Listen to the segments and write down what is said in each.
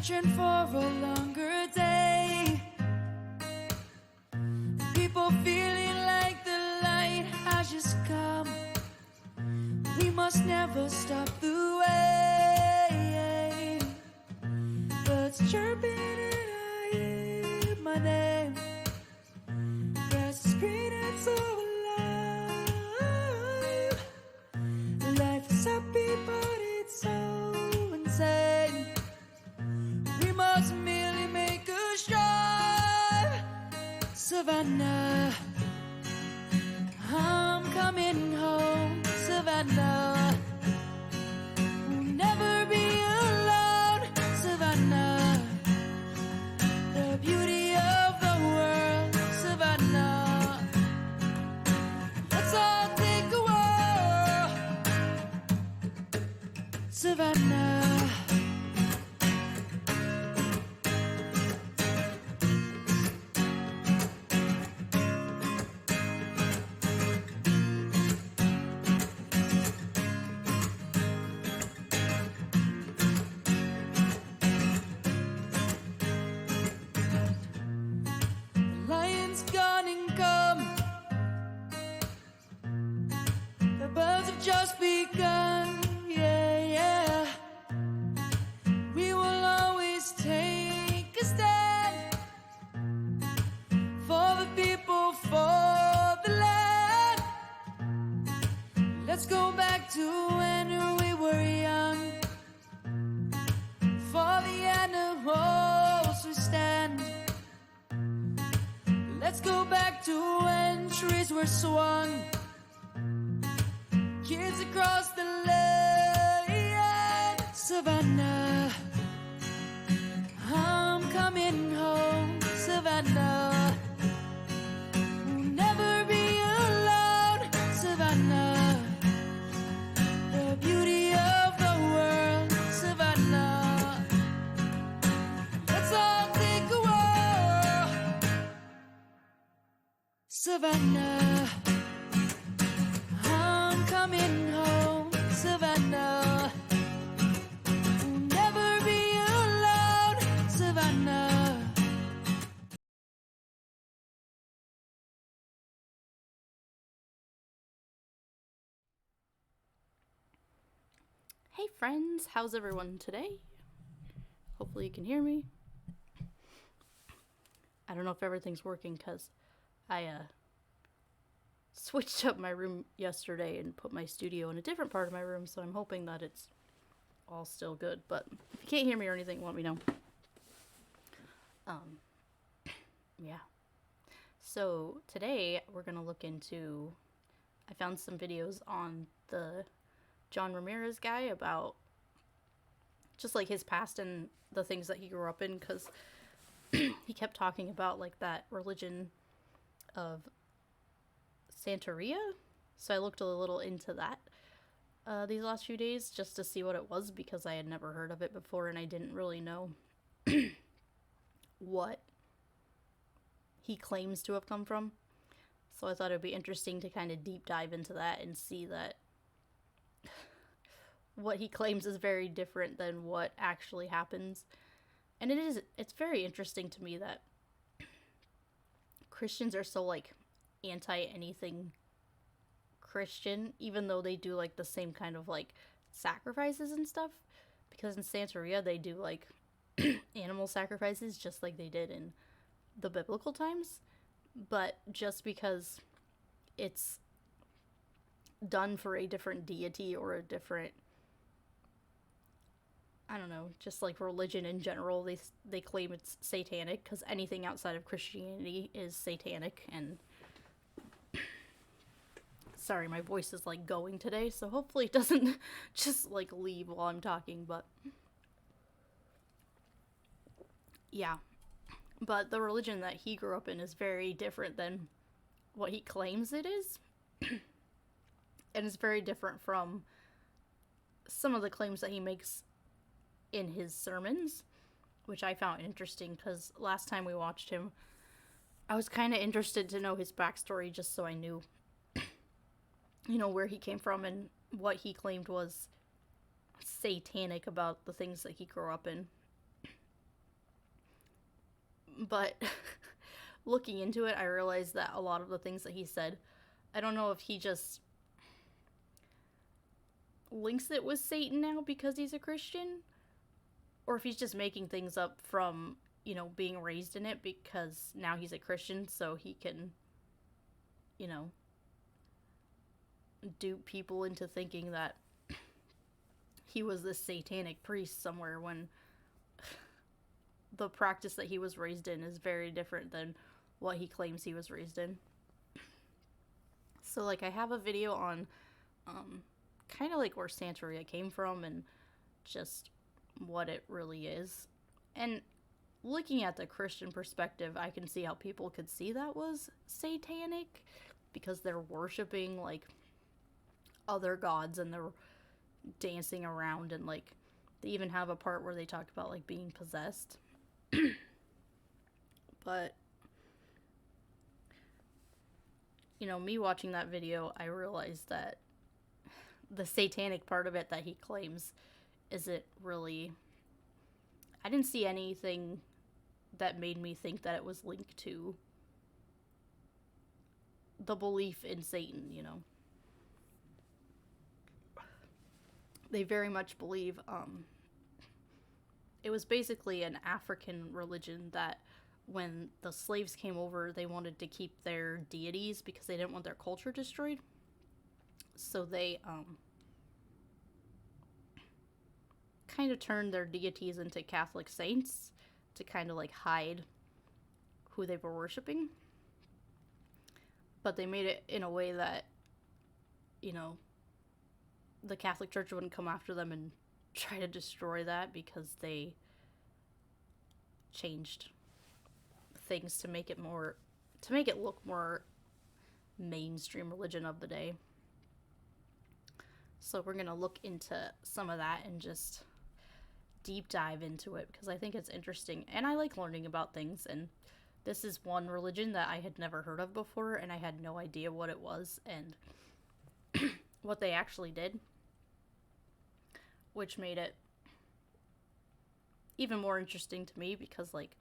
searching for a longer day. People feeling like the light has just come. We must never stop the way. Birds chirping and I hear my name. Grass is green and so alive. Life is happy but it's so insane. We must merely make a strive. Savannah, I'm coming home. Savannah, we'll never be alone. Savannah, the beauty of the world. Savannah, let's all take a walk. Savannah. Just begun, yeah, yeah. We will always take a stand for the people, for the land. Let's go back to when we were young. For the animals we stand. Let's go back to when trees were swung. Kids across the land. Savannah, I'm coming home. Savannah, we'll never be alone. Savannah, the beauty of the world. Savannah, let's all take a walk. Savannah, coming home. Savannah, we'll never be alone. Savannah. Hey friends, how's everyone today? Hopefully you can hear me. I don't know if everything's working because I switched up my room yesterday and put my studio in a different part of my room, so I'm hoping that it's all still good. But if you can't hear me or anything, let me know. Yeah. So today we're gonna look into, I found some videos on the John Remirez guy about just like his past and the things that he grew up in, because he kept talking about like that religion of Santeria. So I looked a little into that these last few days just to see what it was, because I had never heard of it before and I didn't really know what he claims to have come from. So I thought it'd be interesting to kind of deep dive into that and see that what he claims is very different than what actually happens. And it's very interesting to me that Christians are so like anti-anything Christian, even though they do like the same kind of like sacrifices and stuff, because in Santeria they do like animal sacrifices just like they did in the biblical times, but just because it's done for a different deity or a different, I don't know, just like religion in general, they claim it's satanic, because anything outside of Christianity is satanic. And sorry, my voice is like going today, so hopefully it doesn't just like leave while I'm talking. But yeah, but the religion that he grew up in is very different than what he claims it is. And it's very different from some of the claims that he makes in his sermons, which I found interesting, because last time we watched him, I was kind of interested to know his backstory, just so I knew, you know, where he came from and what he claimed was satanic about the things that he grew up in. But looking into it, I realized that a lot of the things that he said, I don't know if he just links it with Satan now because he's a Christian, or if he's just making things up from, being raised in it because now he's a Christian, so he can, dupe people into thinking that he was this satanic priest somewhere when the practice that he was raised in is very different than what he claims he was raised in. So, like, I have a video on kind of like where Santeria came from and just what it really is. And looking at the Christian perspective, I can see how people could see that was satanic because they're worshiping, like, other gods and they're dancing around, and, like, they even have a part where they talk about, like, being possessed. But, me watching that video, I realized that the satanic part of it that he claims isn't really... I didn't see anything that made me think that it was linked to the belief in Satan, They very much believe, it was basically an African religion that when the slaves came over, they wanted to keep their deities because they didn't want their culture destroyed. So they, kind of turned their deities into Catholic saints to kind of, like, hide who they were worshiping. But they made it in a way that, the Catholic Church wouldn't come after them and try to destroy that because they changed things to make it look more mainstream religion of the day. So we're going to look into some of that and just deep dive into it because I think it's interesting and I like learning about things, and this is one religion that I had never heard of before and I had no idea what it was and what they actually did, which made it even more interesting to me because, like,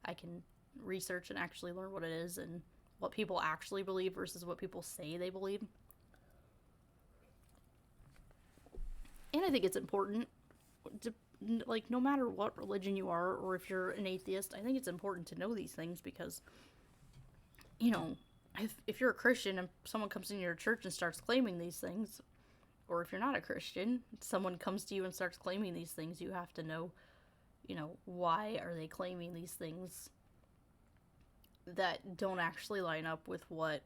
I can research and actually learn what it is and what people actually believe versus what people say they believe. And I think it's important to, like, no matter what religion you are or if you're an atheist, I think it's important to know these things because, if you're a Christian and someone comes into your church and starts claiming these things, or if you're not a Christian, someone comes to you and starts claiming these things, you have to know, why are they claiming these things that don't actually line up with what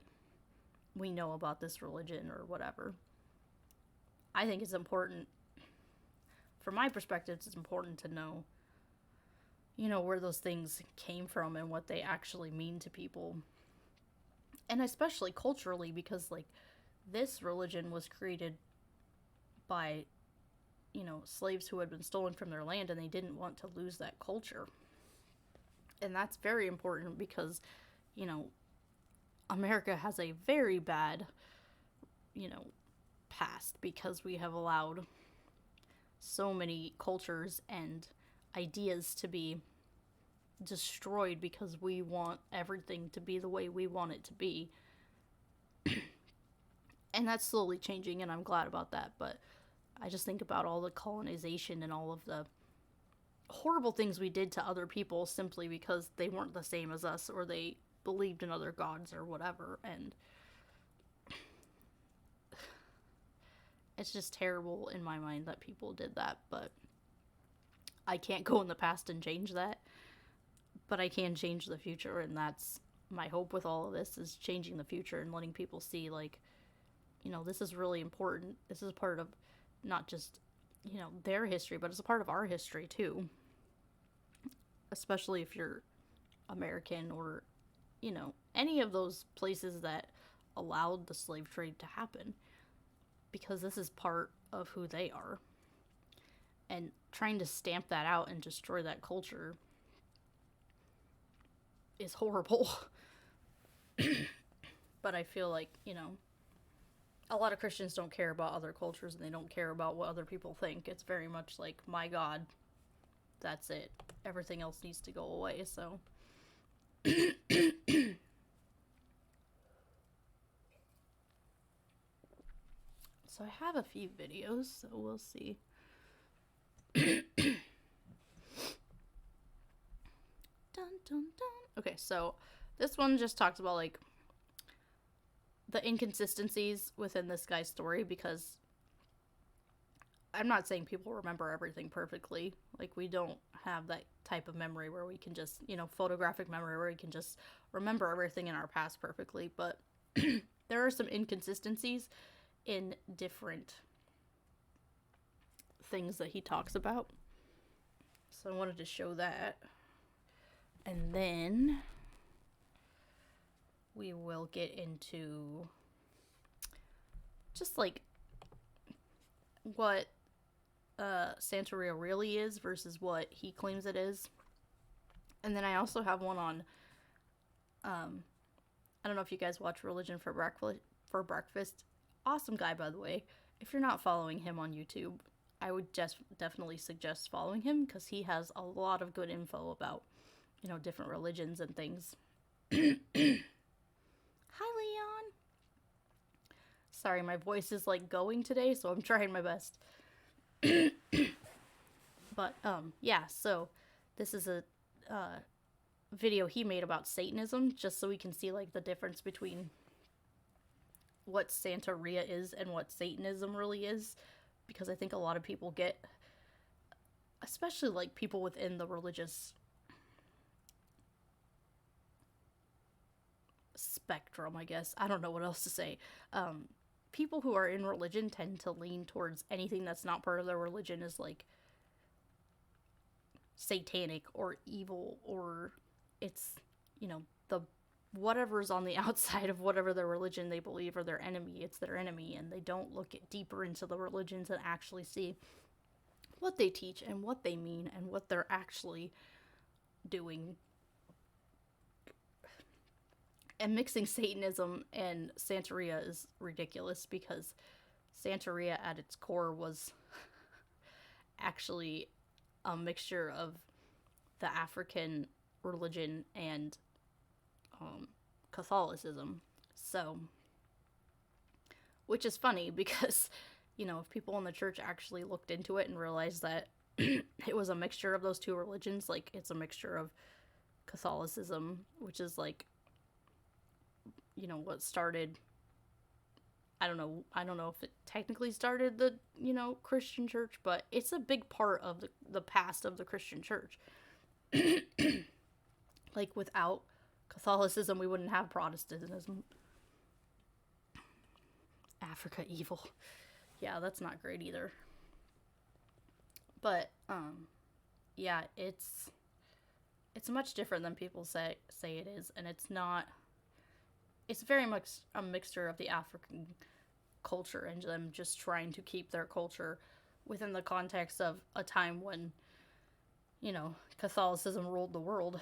we know about this religion or whatever. I think it's important, from my perspective, it's important to know, where those things came from and what they actually mean to people. And especially culturally, because, like, this religion was created by, slaves who had been stolen from their land, and they didn't want to lose that culture. And that's very important because, America has a very bad, past because we have allowed so many cultures and ideas to be destroyed because we want everything to be the way we want it to be. And that's slowly changing, and I'm glad about that, but I just think about all the colonization and all of the horrible things we did to other people simply because they weren't the same as us or they believed in other gods or whatever, and it's just terrible in my mind that people did that, but I can't go in the past and change that, but I can change the future, and that's my hope with all of this, is changing the future and letting people see, like, this is really important. This is part of not just, their history, but it's a part of our history too. Especially if you're American or, any of those places that allowed the slave trade to happen. Because this is part of who they are. And trying to stamp that out and destroy that culture is horrible. But I feel like, a lot of Christians don't care about other cultures and they don't care about what other people think. It's very much like, my God, that's it. Everything else needs to go away. So So I have a few videos, so we'll see. Dun, dun, dun. Okay, so this one just talks about, like, the inconsistencies within this guy's story, because I'm not saying people remember everything perfectly. Like, we don't have that type of memory where we can just, photographic memory where we can just remember everything in our past perfectly, but there are some inconsistencies in different things that he talks about. So I wanted to show that. And then we will get into just, like, what Santeria really is versus what he claims it is. And then I also have one on, I don't know if you guys watch Religion for Breakfast. Awesome guy, by the way. If you're not following him on YouTube, I would just definitely suggest following him, because he has a lot of good info about, different religions and things. Hi, Leon. Sorry, my voice is, like, going today, so I'm trying my best. But, yeah, so this is a video he made about Satanism, just so we can see, like, the difference between what Santeria is and what Satanism really is, because I think a lot of people get, especially, like, people within the religious spectrum, I guess. I don't know what else to say. People who are in religion tend to lean towards anything that's not part of their religion as, like, satanic or evil, or it's, the whatever's on the outside of whatever their religion they believe or their enemy, it's their enemy, and they don't look deeper into the religions and actually see what they teach and what they mean and what they're actually doing. And mixing Satanism and Santeria is ridiculous, because Santeria at its core was actually a mixture of the African religion and Catholicism. So, which is funny, because, if people in the church actually looked into it and realized that it was a mixture of those two religions, like, it's a mixture of Catholicism, which is, like, what started, I don't know if it technically started the, Christian church, but it's a big part of the past of the Christian church. Like, without Catholicism, we wouldn't have Protestantism. Africa evil. Yeah, that's not great either. But, yeah, it's much different than people say it is, and it's not. It's very much a mixture of the African culture and them just trying to keep their culture within the context of a time when, Catholicism ruled the world.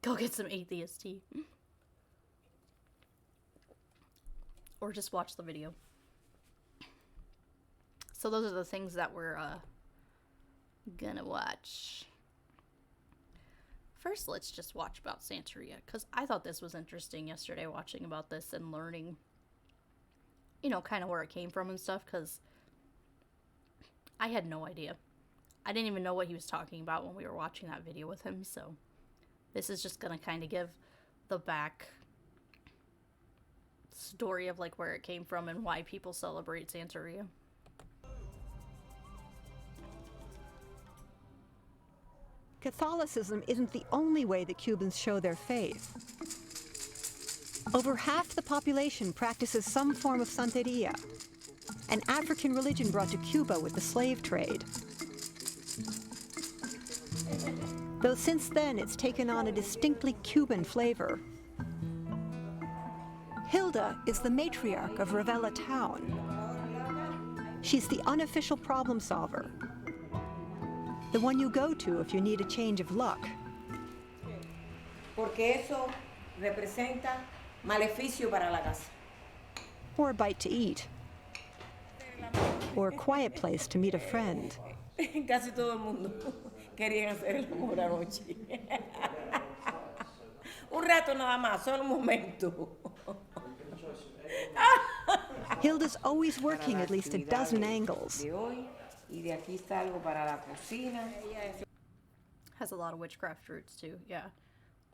Go get some Atheist tea. Or just watch the video. So those are the things that we're gonna watch. First, let's just watch about Santeria, because I thought this was interesting yesterday, watching about this and learning, kind of where it came from and stuff, because I had no idea. I didn't even know what he was talking about when we were watching that video with him, so this is just going to kind of give the back story of, like, where it came from and why people celebrate Santeria. Catholicism isn't the only way that Cubans show their faith. Over half the population practices some form of Santeria, an African religion brought to Cuba with the slave trade. Though since then it's taken on a distinctly Cuban flavor. Hilda is the matriarch of Ravella town. She's the unofficial problem solver, the one you go to if you need a change of luck. Porque eso representa maleficio para la casa. Or a bite to eat. Or a quiet place to meet a friend. Casi todo el mundo querían hacer el amor anoche. Un rato nada más, solo un momento. Hilda's always Para working la at least a actividad dozen angles. de hoy. Y de aquí está algo para la cocina. Has a lot of witchcraft roots too, yeah.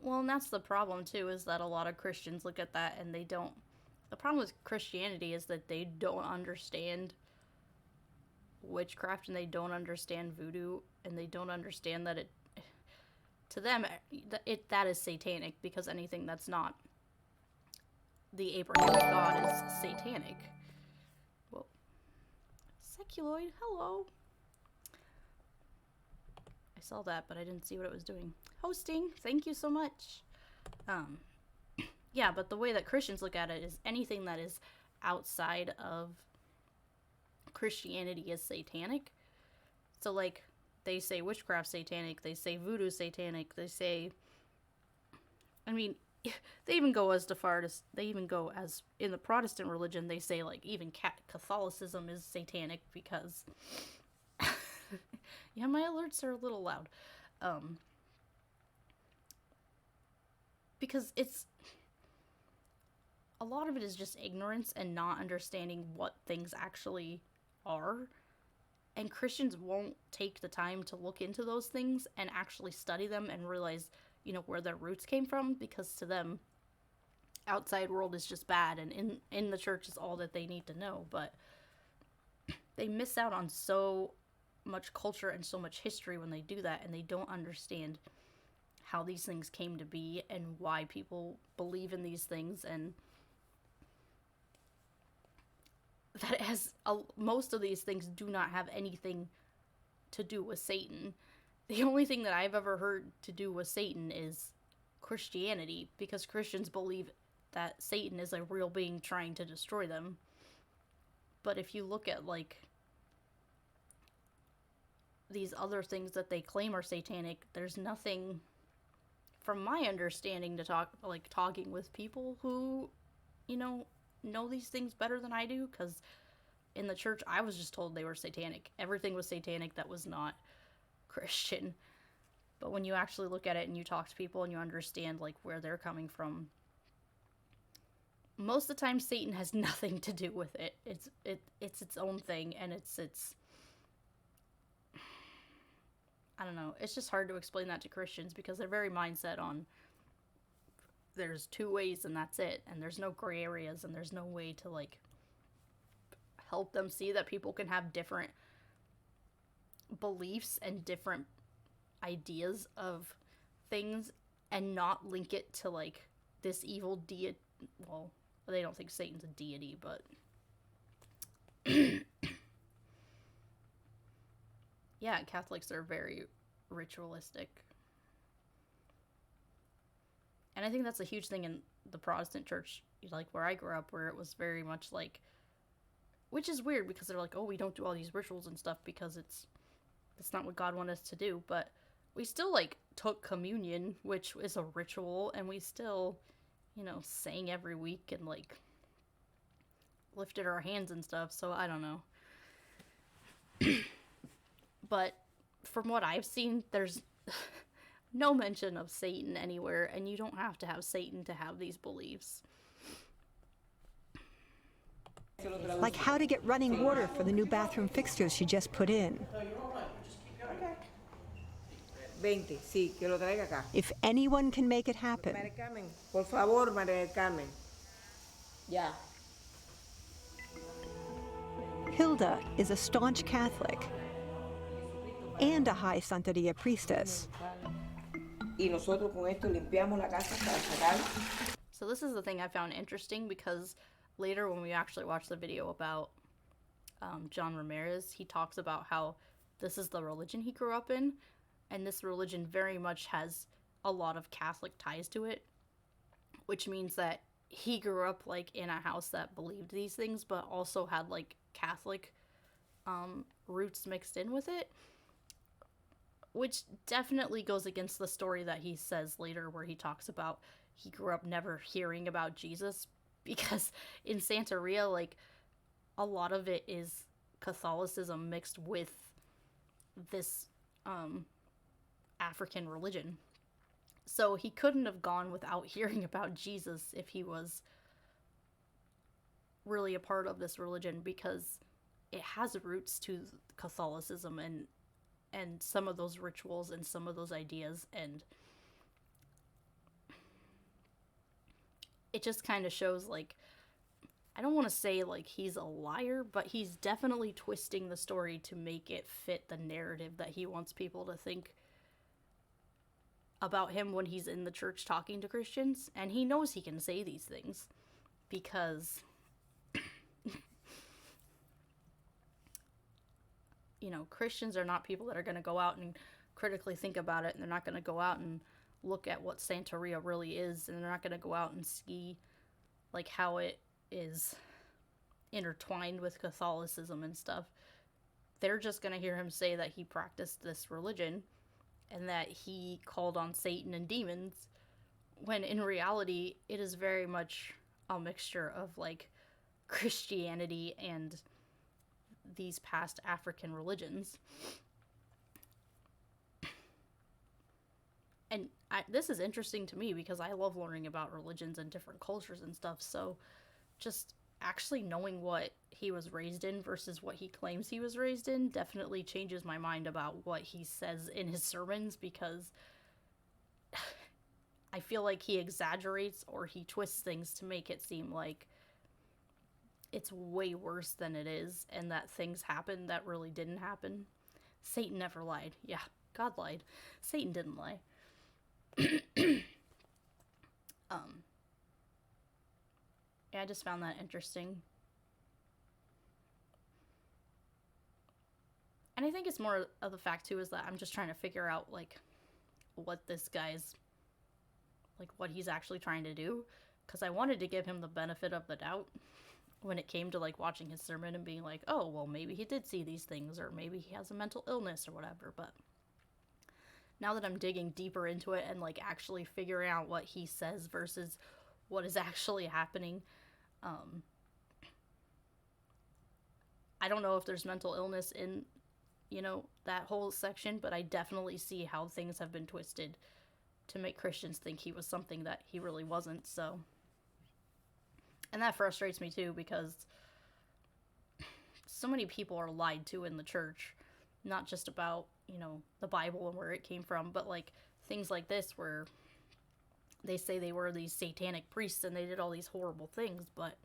Well, and that's the problem too, is that a lot of Christians look at that and they don't. The problem with Christianity is that they don't understand witchcraft and they don't understand voodoo and they don't understand that it, to them, that is satanic, because anything that's not the Abrahamic God is satanic. Whoa. Seculoid, hello. I saw that, but I didn't see what it was doing. Hosting, thank you so much. Yeah, but the way that Christians look at it is anything that is outside of Christianity is satanic. So, like, they say witchcraft satanic, they say voodoo satanic, they say, I mean, they even go as in the Protestant religion, they say, like, even Catholicism is satanic because, yeah, my alerts are a little loud, because a lot of it is just ignorance and not understanding what things actually are. And Christians won't take the time to look into those things and actually study them and realize, where their roots came from, because to them, outside world is just bad, and in the church is all that they need to know. But they miss out on so much culture and so much history when they do that, and they don't understand how these things came to be and why people believe in these things, and that most of these things do not have anything to do with Satan. The only thing that I've ever heard to do with Satan is Christianity, because Christians believe that Satan is a real being trying to destroy them. But if you look at, like, these other things that they claim are satanic, there's nothing, from my understanding, talking with people who, know these things better than I do, because in the church I was just told they were satanic. Everything was satanic that was not Christian. But when you actually look at it and you talk to people and you understand, like, where they're coming from, most of the time Satan has nothing to do with it. It's its own thing, and it's I don't know. It's just hard to explain that to Christians, because they're very mindset on there's two ways and that's it, and there's no gray areas, and there's no way to, like, help them see that people can have different beliefs and different ideas of things and not link it to, like, this evil deity. Well, they don't think Satan's a deity, but yeah, Catholics are very ritualistic. And I think that's a huge thing in the Protestant church, like where I grew up, where it was very much like, which is weird because they're like, oh, we don't do all these rituals and stuff because it's not what God wanted us to do. But we still, like, took communion, which is a ritual, and we still, sang every week and, like, lifted our hands and stuff. So I don't know. But from what I've seen, there's no mention of Satan anywhere, and you don't have to have Satan to have these beliefs. Like how to get running water for the new bathroom fixtures she just put in. 20, sí, que lo traiga acá. If anyone can make it happen. María Carmen, por favor, María Carmen. Ya. Hilda is a staunch Catholic and a high Santeria priestess. Y nosotros con esto limpiamos la casa para sacar. So this is the thing I found interesting, because later when we actually watched the video about John Remirez, he talks about how this is the religion he grew up in, and this religion very much has a lot of Catholic ties to it, which means that he grew up, like, in a house that believed these things, but also had, like, Catholic roots mixed in with it, which definitely goes against the story that he says later, where he talks about he grew up never hearing about Jesus, because in Santeria, like, a lot of it is Catholicism mixed with this African religion. So he couldn't have gone without hearing about Jesus if he was really a part of this religion, because it has roots to Catholicism and some of those rituals and some of those ideas, and it just kind of shows, like, I don't want to say like he's a liar, but he's definitely twisting the story to make it fit the narrative that he wants people to think about him when he's in the church talking to Christians. And he knows he can say these things because you know, Christians are not people that are going to go out and critically think about it, and they're not going to go out and look at what Santeria really is, and they're not going to go out and see like how it is intertwined with Catholicism and stuff. They're just going to hear him say that he practiced this religion and that he called on Satan and demons, when in reality it is very much a mixture of like Christianity and these past African religions. And this is interesting to me because I love learning about religions and different cultures and stuff, so just actually knowing what he was raised in versus what he claims he was raised in definitely changes my mind about what he says in his sermons, because I feel like he exaggerates or he twists things to make it seem like it's way worse than it is, and that things happened that really didn't happen. Satan never lied. Yeah, God lied. Satan didn't lie. Yeah, I just found that interesting. And I think it's more of the fact, too, is that I'm just trying to figure out, like, what this guy's, like, what he's actually trying to do. Because I wanted to give him the benefit of the doubt when it came to, like, watching his sermon and being like, oh, well, maybe he did see these things, or maybe he has a mental illness or whatever. But now that I'm digging deeper into it and, like, actually figuring out what he says versus what is actually happening, I don't know if there's mental illness in, you know, that whole section, but I definitely see how things have been twisted to make Christians think he was something that he really wasn't, so. And that frustrates me too, because so many people are lied to in the church, not just about, you know, the Bible and where it came from, but like things like this where they say they were these satanic priests and they did all these horrible things, but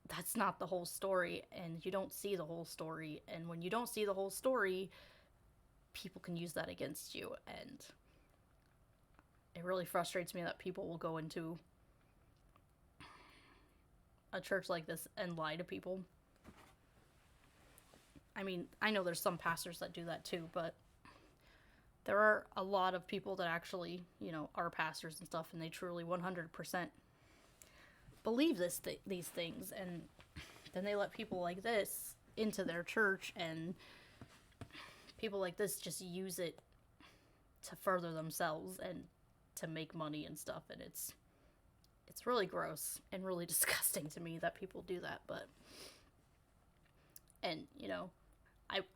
that's not the whole story, and you don't see the whole story, and when you don't see the whole story, people can use that against you, and it really frustrates me that people will go into a church like this and lie to people. I mean, I know there's some pastors that do that too, but there are a lot of people that actually, you know, are pastors and stuff, and they truly 100% believe these things, and then they let people like this into their church, and people like this just use it to further themselves and to make money and stuff, and it's really gross and really disgusting to me that people do that. But, and, you know,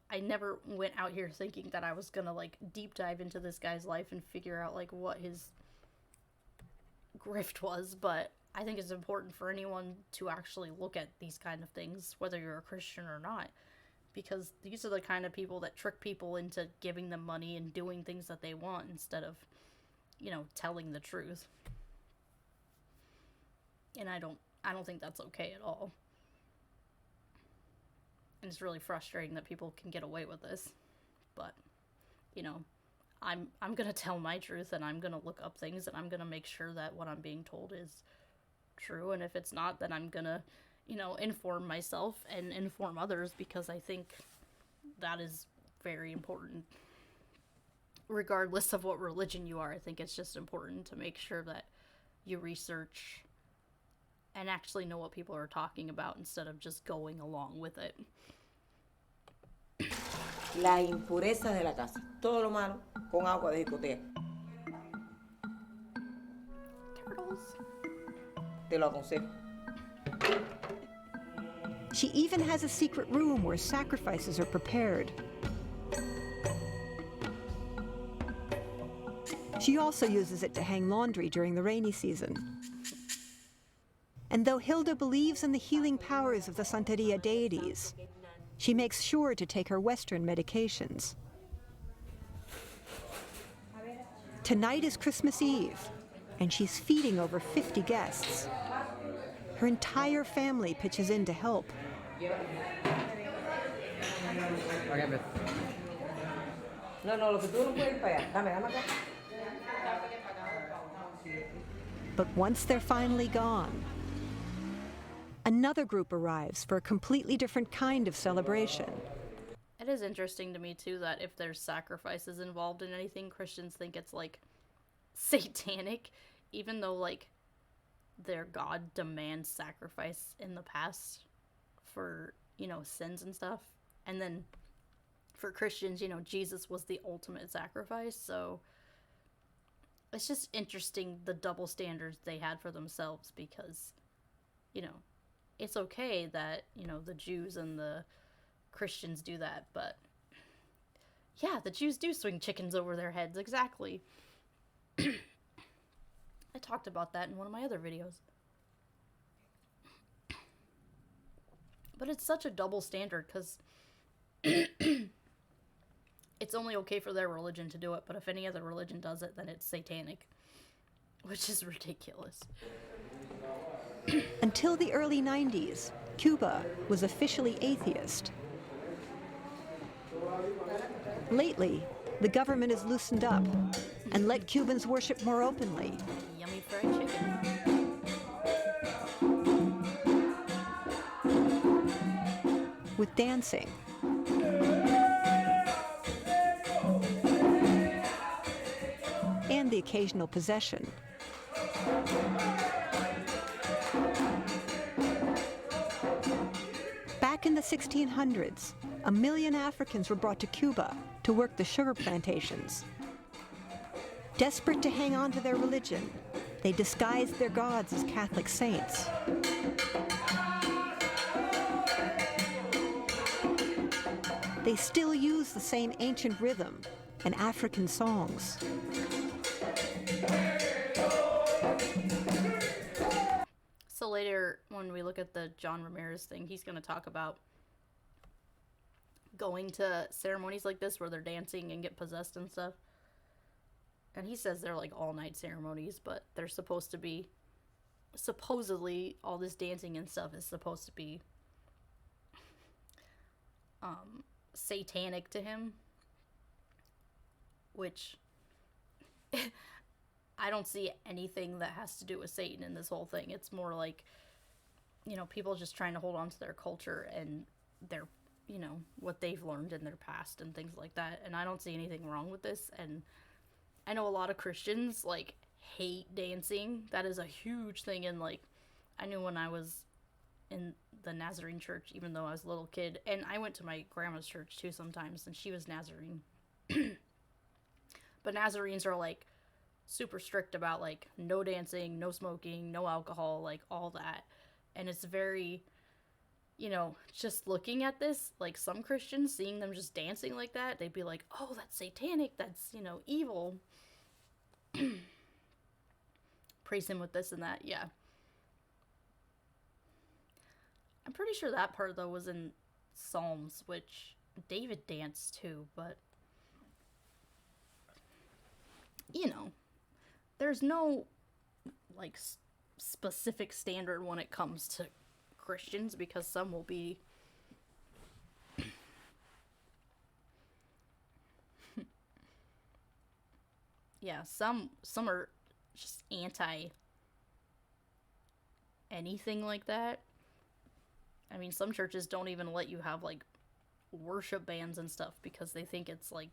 I never went out here thinking that I was gonna, like, deep dive into this guy's life and figure out, like, what his grift was, but I think it's important for anyone to actually look at these kind of things, whether you're a Christian or not, because these are the kind of people that trick people into giving them money and doing things that they want instead of, you know, telling the truth. And I don't think that's okay at all. And it's really frustrating that people can get away with this. But, you know, I'm going to tell my truth, and I'm going to look up things, and I'm going to make sure that what I'm being told is true. And if it's not, then I'm going to, you know, inform myself and inform others, because I think that is very important. Regardless of what religion you are, I think it's just important to make sure that you research and actually know what people are talking about instead of just going along with it. La impureza de la casa. Todo lo malo con agua de jicotea. Turtles. Te lo aconsejo. She even has a secret room where sacrifices are prepared. She also uses it to hang laundry during the rainy season. And though Hilda believes in the healing powers of the Santeria deities, she makes sure to take her Western medications. Tonight is Christmas Eve, and she's feeding over 50 guests. Her entire family pitches in to help. But once they're finally gone, another group arrives for a completely different kind of celebration. It is interesting to me, too, that if there's sacrifices involved in anything, Christians think it's, like, satanic, even though, like, their God demands sacrifice in the past for, you know, sins and stuff. And then for Christians, you know, Jesus was the ultimate sacrifice, so it's just interesting the double standards they had for themselves, because, you know, it's okay that, you know, the Jews and the Christians do that, but yeah, the Jews do swing chickens over their heads, exactly. I talked about that in one of my other videos. But it's such a double standard, because it's only okay for their religion to do it, but if any other religion does it, then it's satanic, which is ridiculous. Until the early 90s, Cuba was officially atheist. Lately, the government has loosened up and let Cubans worship more openly. Yummy fried chicken. With dancing. And the occasional possession. Back in the 1600s, 1 million Africans were brought to Cuba to work the sugar plantations. Desperate to hang on to their religion, they disguised their gods as Catholic saints. They still use the same ancient rhythm and African songs. So later, when we look at the John Remirez thing, he's going to talk about going to ceremonies like this where they're dancing and get possessed and stuff. And he says they're like all-night ceremonies, but they're supposed to be, supposedly, all this dancing and stuff is supposed to be satanic to him, which I don't see anything that has to do with Satan in this whole thing. It's more like, you know, people just trying to hold on to their culture and their, you know, what they've learned in their past and things like that. And I don't see anything wrong with this. And I know a lot of Christians, like, hate dancing. That is a huge thing. And, like, I knew when I was in the Nazarene church, even though I was a little kid, and I went to my grandma's church too sometimes, and she was Nazarene. But Nazarenes are, like, super strict about, like, no dancing, no smoking, no alcohol, like, all that. And it's very, you know, just looking at this, like, some Christians, seeing them just dancing like that, they'd be like, oh, that's satanic, that's, you know, evil. Praise him with this and that, yeah. I'm pretty sure that part, though, was in Psalms, which David danced too, but, you know, there's no, like, specific standard when it comes to Christians, because some will be yeah, some are just anti anything like that. I mean, some churches don't even let you have, like, worship bands and stuff because they think it's, like,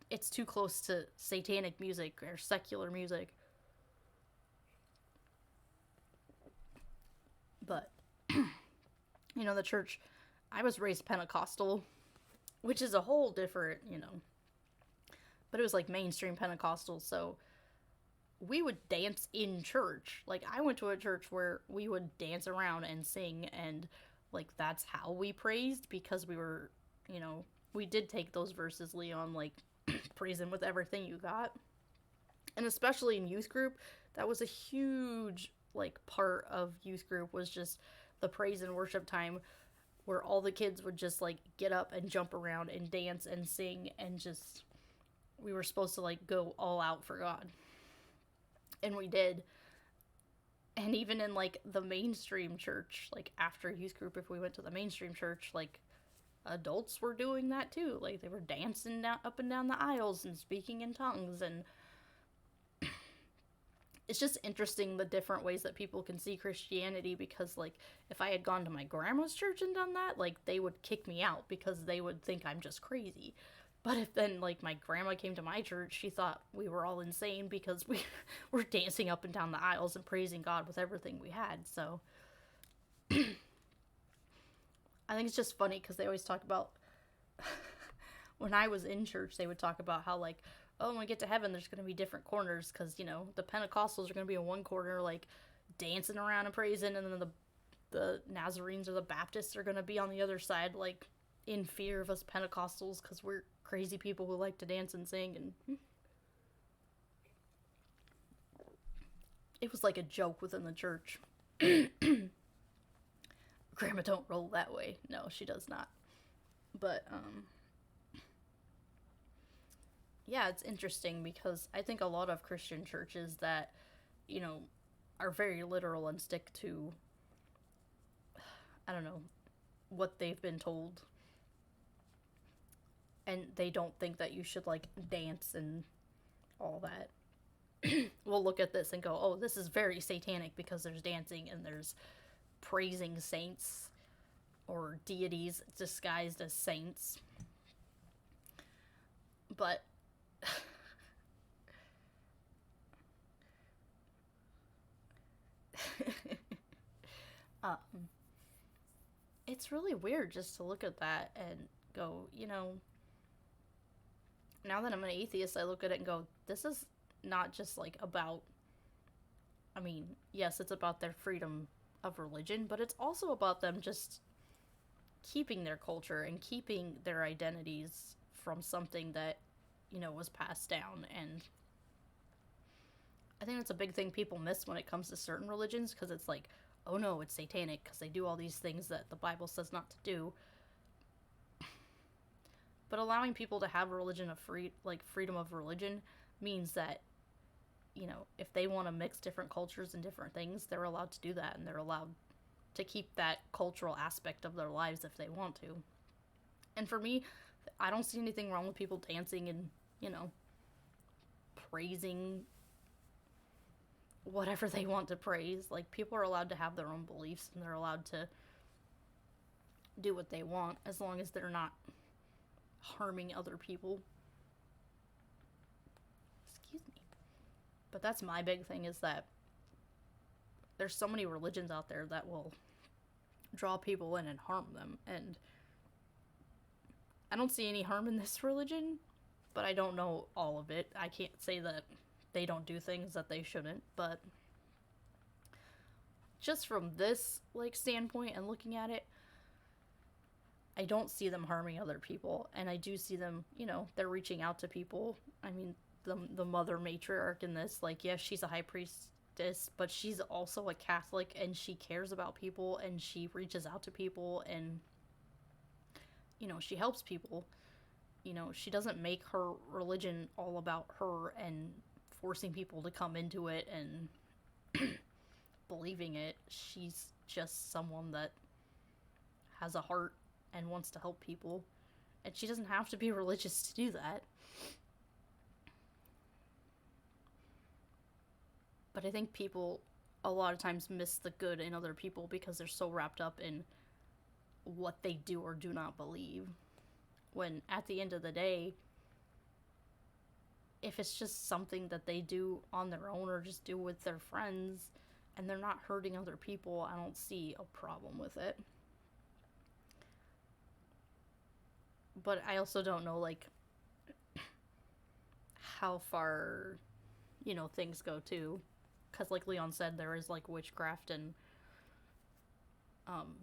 it's too close to satanic music or secular music. But, you know, the church, I was raised Pentecostal, which is a whole different, you know, but it was, like, mainstream Pentecostal, so we would dance in church. Like, I went to a church where we would dance around and sing, and, like, that's how we praised, because we were, you know, we did take those verses, Leon, like, praising with everything you got. And especially in youth group, that was a huge, like, part of youth group, was just the praise and worship time, where all the kids would just, like, get up and jump around and dance and sing, and just, we were supposed to, like, go all out for God. And we did. And even in, like, the mainstream church, like, after youth group, if we went to the mainstream church, like, adults were doing that too. Like, they were dancing up and down the aisles and speaking in tongues, and it's just interesting the different ways that people can see Christianity, because, like, if I had gone to my grandma's church and done that, like, they would kick me out because they would think I'm just crazy. But if then, like, my grandma came to my church, she thought we were all insane because we were dancing up and down the aisles and praising God with everything we had. So I think it's just funny because they always talk about, when I was in church, they would talk about how, like, oh, when we get to heaven, there's going to be different corners, because, you know, the Pentecostals are going to be in one corner, like, dancing around and praising, and then the Nazarenes or the Baptists are going to be on the other side, like, in fear of us Pentecostals, because we're crazy people who like to dance and sing. And it was like a joke within the church. Grandma don't roll that way. No, she does not. But yeah, it's interesting, because I think a lot of Christian churches that, you know, are very literal and stick to, I don't know, what they've been told. And they don't think that you should, like, dance and all that. We'll look at this and go, oh, this is very satanic because there's dancing and there's praising saints or deities disguised as saints. But it's really weird just to look at that and go, you know, now that I'm an atheist, I look at it and go, this is not just, like, about, I mean, yes, it's about their freedom of religion, but it's also about them just keeping their culture and keeping their identities from something that, you know, was passed down. And I think that's a big thing people miss when it comes to certain religions, because it's like, oh no, it's satanic because they do all these things that the Bible says not to do. But allowing people to have a religion of freedom of religion means that, you know, if they want to mix different cultures and different things, they're allowed to do that, and they're allowed to keep that cultural aspect of their lives if they want to. And for me, I don't see anything wrong with people dancing and, you know, praising whatever they want to praise. Like, people are allowed to have their own beliefs, and they're allowed to do what they want, as long as they're not harming other people. Excuse me. But that's my big thing, is that there's so many religions out there that will draw people in and harm them, and I don't see any harm in this religion, but I don't know all of it. I can't say that they don't do things that they shouldn't, but just from this, like, standpoint and looking at it, I don't see them harming other people, and I do see them, you know, they're reaching out to people. I mean, the mother matriarch in this, like, yes, she's a high priestess, but she's also a Catholic, and she cares about people, and she reaches out to people, and, you know, she helps people. You know, she doesn't make her religion all about her and forcing people to come into it and believing it. She's just someone that has a heart and wants to help people, and she doesn't have to be religious to do that. But I think people a lot of times miss the good in other people because they're so wrapped up in what they do or do not believe, when at the end of the day, if it's just something that they do on their own or just do with their friends and they're not hurting other people, I don't see a problem with it. But I also don't know, like, how far, you know, things go too. Because, like Leon said, there is, like, witchcraft and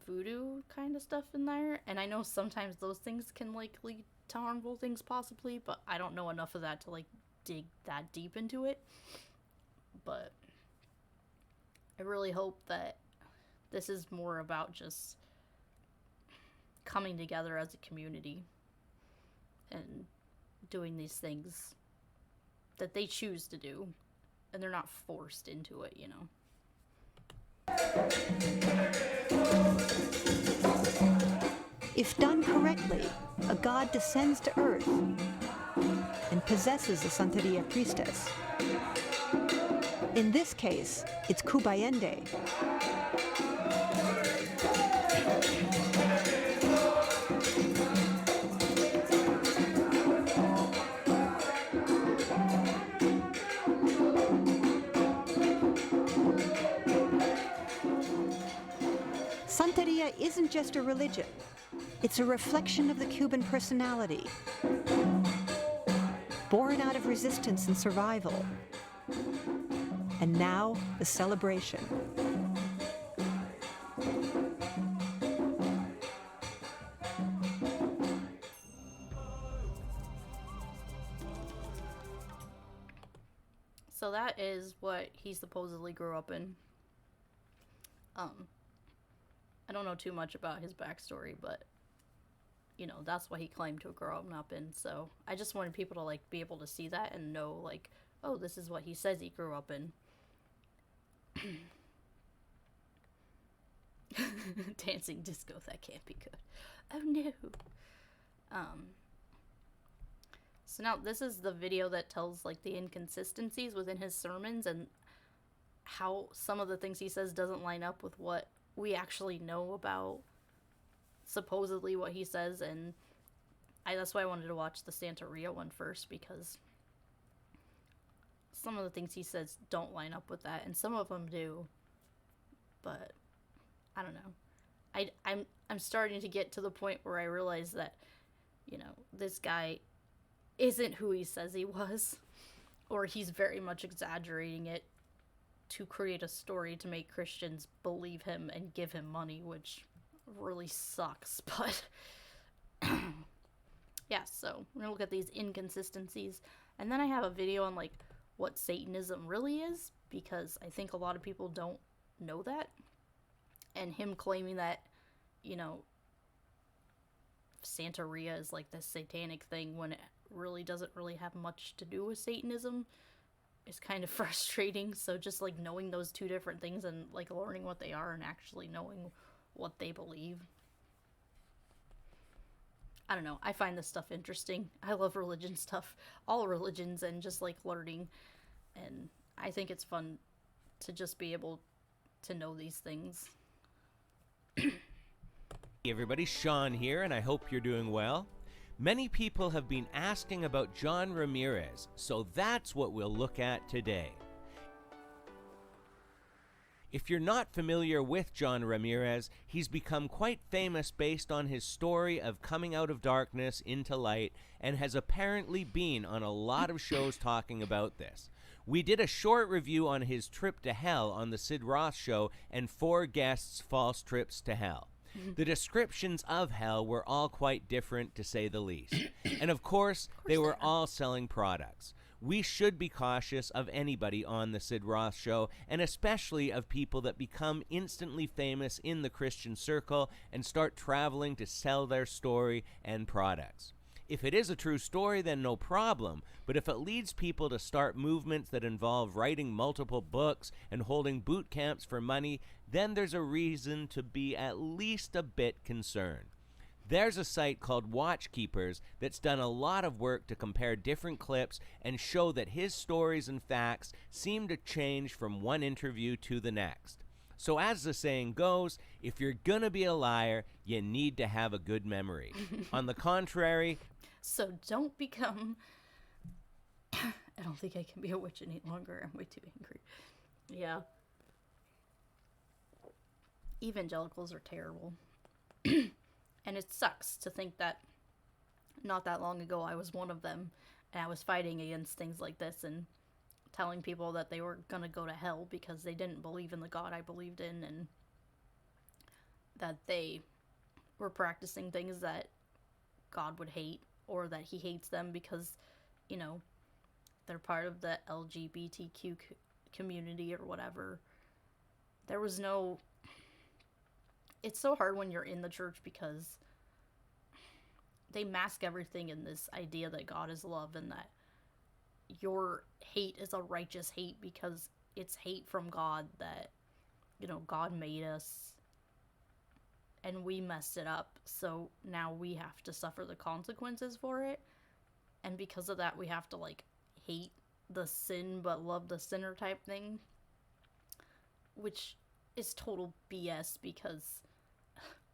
voodoo kind of stuff in there. And I know sometimes those things can, like, lead to harmful things possibly, but I don't know enough of that to, like, dig that deep into it. But I really hope that this is more about just coming together as a community and doing these things that they choose to do, and they're not forced into it, you know. If done correctly, a god descends to Earth and possesses a Santeria priestess. In this case, it's Cubayende. Santeria isn't just a religion. It's a reflection of the Cuban personality, born out of resistance and survival. And now, the celebration. So that is what he supposedly grew up in. I don't know too much about his backstory, but, you know, that's what he claimed to have grown up in. So I just wanted people to, like, be able to see that and know, like, oh, this is what he says he grew up in. Dancing disco, that can't be good. Oh no. So now this is the video that tells, like, the inconsistencies within his sermons and how some of the things he says doesn't line up with what we actually know about supposedly what he says. And that's why I wanted to watch the Santeria one first, because some of the things he says don't line up with that, and some of them do. But I don't know. I'm starting to get to the point where I realize that, you know, this guy isn't who he says he was, or he's very much exaggerating it to create a story to make Christians believe him and give him money, which really sucks. But yeah, so we're gonna look at these inconsistencies, and then I have a video on, like, what Satanism really is, because I think a lot of people don't know that, and him claiming that, you know, Santeria is like this satanic thing when it really doesn't really have much to do with Satanism is kind of frustrating. So just, like, knowing those two different things and, like, learning what they are and actually knowing what they believe. I don't know. I find this stuff interesting. I love religion stuff. All religions, and just, like, learning. And I think it's fun to just be able to know these things. Hey everybody, Sean here, and I hope you're doing well. Many people have been asking about John Remirez, so that's what we'll look at today. If you're not familiar with John Remirez, he's become quite famous based on his story of coming out of darkness into light, and has apparently been on a lot of shows talking about this. We did a short review on his trip to hell on the Sid Roth show, and 4 guests' false trips to hell. The descriptions of hell were all quite different, to say the least. And of course, they were all selling products. We should be cautious of anybody on the Sid Roth show, and especially of people that become instantly famous in the Christian circle and start traveling to sell their story and products. If it is a true story, then no problem, but if it leads people to start movements that involve writing multiple books and holding boot camps for money, then there's a reason to be at least a bit concerned. There's a site called Watchkeepers that's done a lot of work to compare different clips and show that his stories and facts seem to change from one interview to the next. So as the saying goes, if you're gonna be a liar, you need to have a good memory. On the contrary... So don't become... I don't think I can be a witch any longer. I'm way too angry. Yeah. Evangelicals are terrible. And it sucks to think that not that long ago I was one of them, and I was fighting against things like this and telling people that they were gonna go to hell because they didn't believe in the God I believed in, and that they were practicing things that God would hate, or that he hates them because, you know, they're part of the LGBTQ community or whatever. There was no... It's so hard when you're in the church because they mask everything in this idea that God is love and that your hate is a righteous hate because it's hate from God, that, you know, God made us and we messed it up, so now we have to suffer the consequences for it. And because of that, we have to, like, hate the sin but love the sinner type thing, which is total BS, because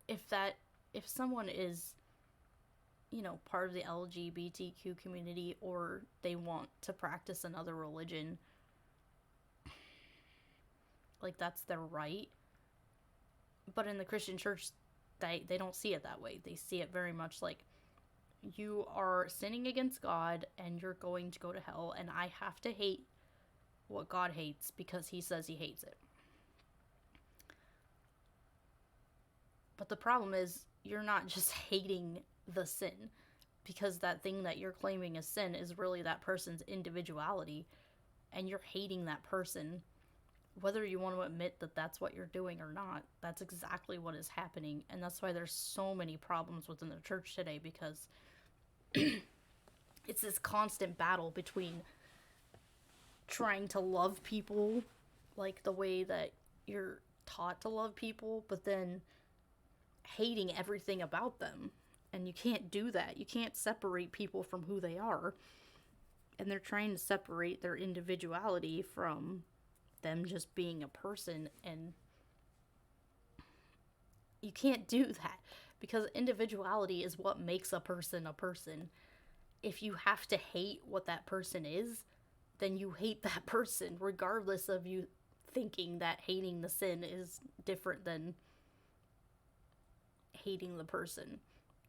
if someone is, you know, part of the LGBTQ community, or they want to practice another religion, like, that's their right. But in the Christian church, they don't see it that way. They see it very much like, you are sinning against God and you're going to go to hell, and I have to hate what God hates because he says he hates it. But the problem is, you're not just hating the sin, because that thing that you're claiming as sin is really that person's individuality, and you're hating that person. Whether you want to admit that that's what you're doing or not, that's exactly what is happening. And that's why there's so many problems within the church today, because it's this constant battle between trying to love people like the way that you're taught to love people, but then hating everything about them. And you can't do that. You can't separate people from who they are. And they're trying to separate their individuality from them just being a person, and you can't do that, because individuality is what makes a person a person. If you have to hate what that person is, then you hate that person, regardless of you thinking that hating the sin is different than hating the person.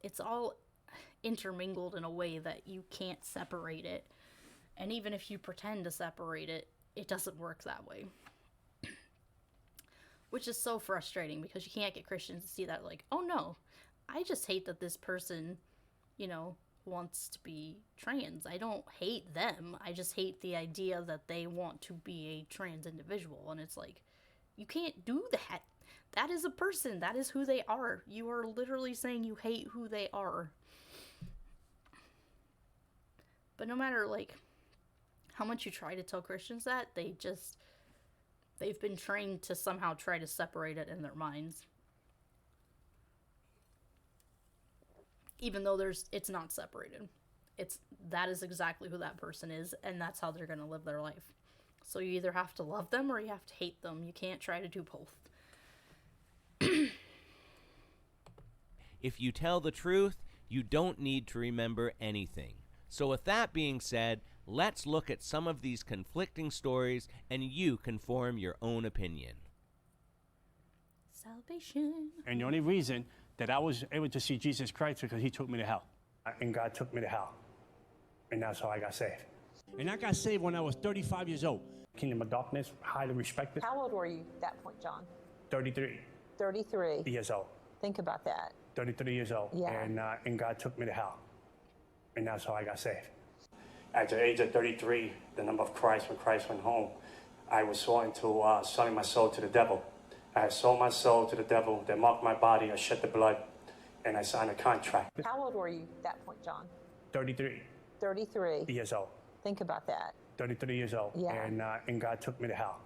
It's all intermingled in a way that you can't separate it. And even if you pretend to separate it, it doesn't work that way. Which is so frustrating, because you can't get Christians to see that, like, oh no, I just hate that this person, you know, wants to be trans. I don't hate them. I just hate the idea that they want to be a trans individual. And it's like, you can't do that. That is a person. That is who they are. You are literally saying you hate who they are. But no matter, like, how much you try to tell Christians that, they've been trained to somehow try to separate it in their minds. Even though it's not separated. That is exactly who that person is, and that's how they're going to live their life. So you either have to love them or you have to hate them. You can't try to do both. If you tell the truth, you don't need to remember anything. So with that being said, let's look at some of these conflicting stories, and you can form your own opinion. Salvation. And the only reason that I was able to see Jesus Christ was because he took me to hell. And God took me to hell. And that's how I got saved. And I got saved when I was 35 years old. Kingdom of Darkness, highly respected. How old were you at that point, John? 33 33. years old. Think about that. 33 years old. Yeah. And God took me to hell. And that's how I got saved. At the age of 33, the number of Christ, when Christ went home, I was sworn to selling my soul to the devil. I sold my soul to the devil. They marked my body. I shed the blood, and I signed a contract. How old were you at that point, John? 33 33. years old. Think about that. 33 years old. Yeah. And God took me to hell.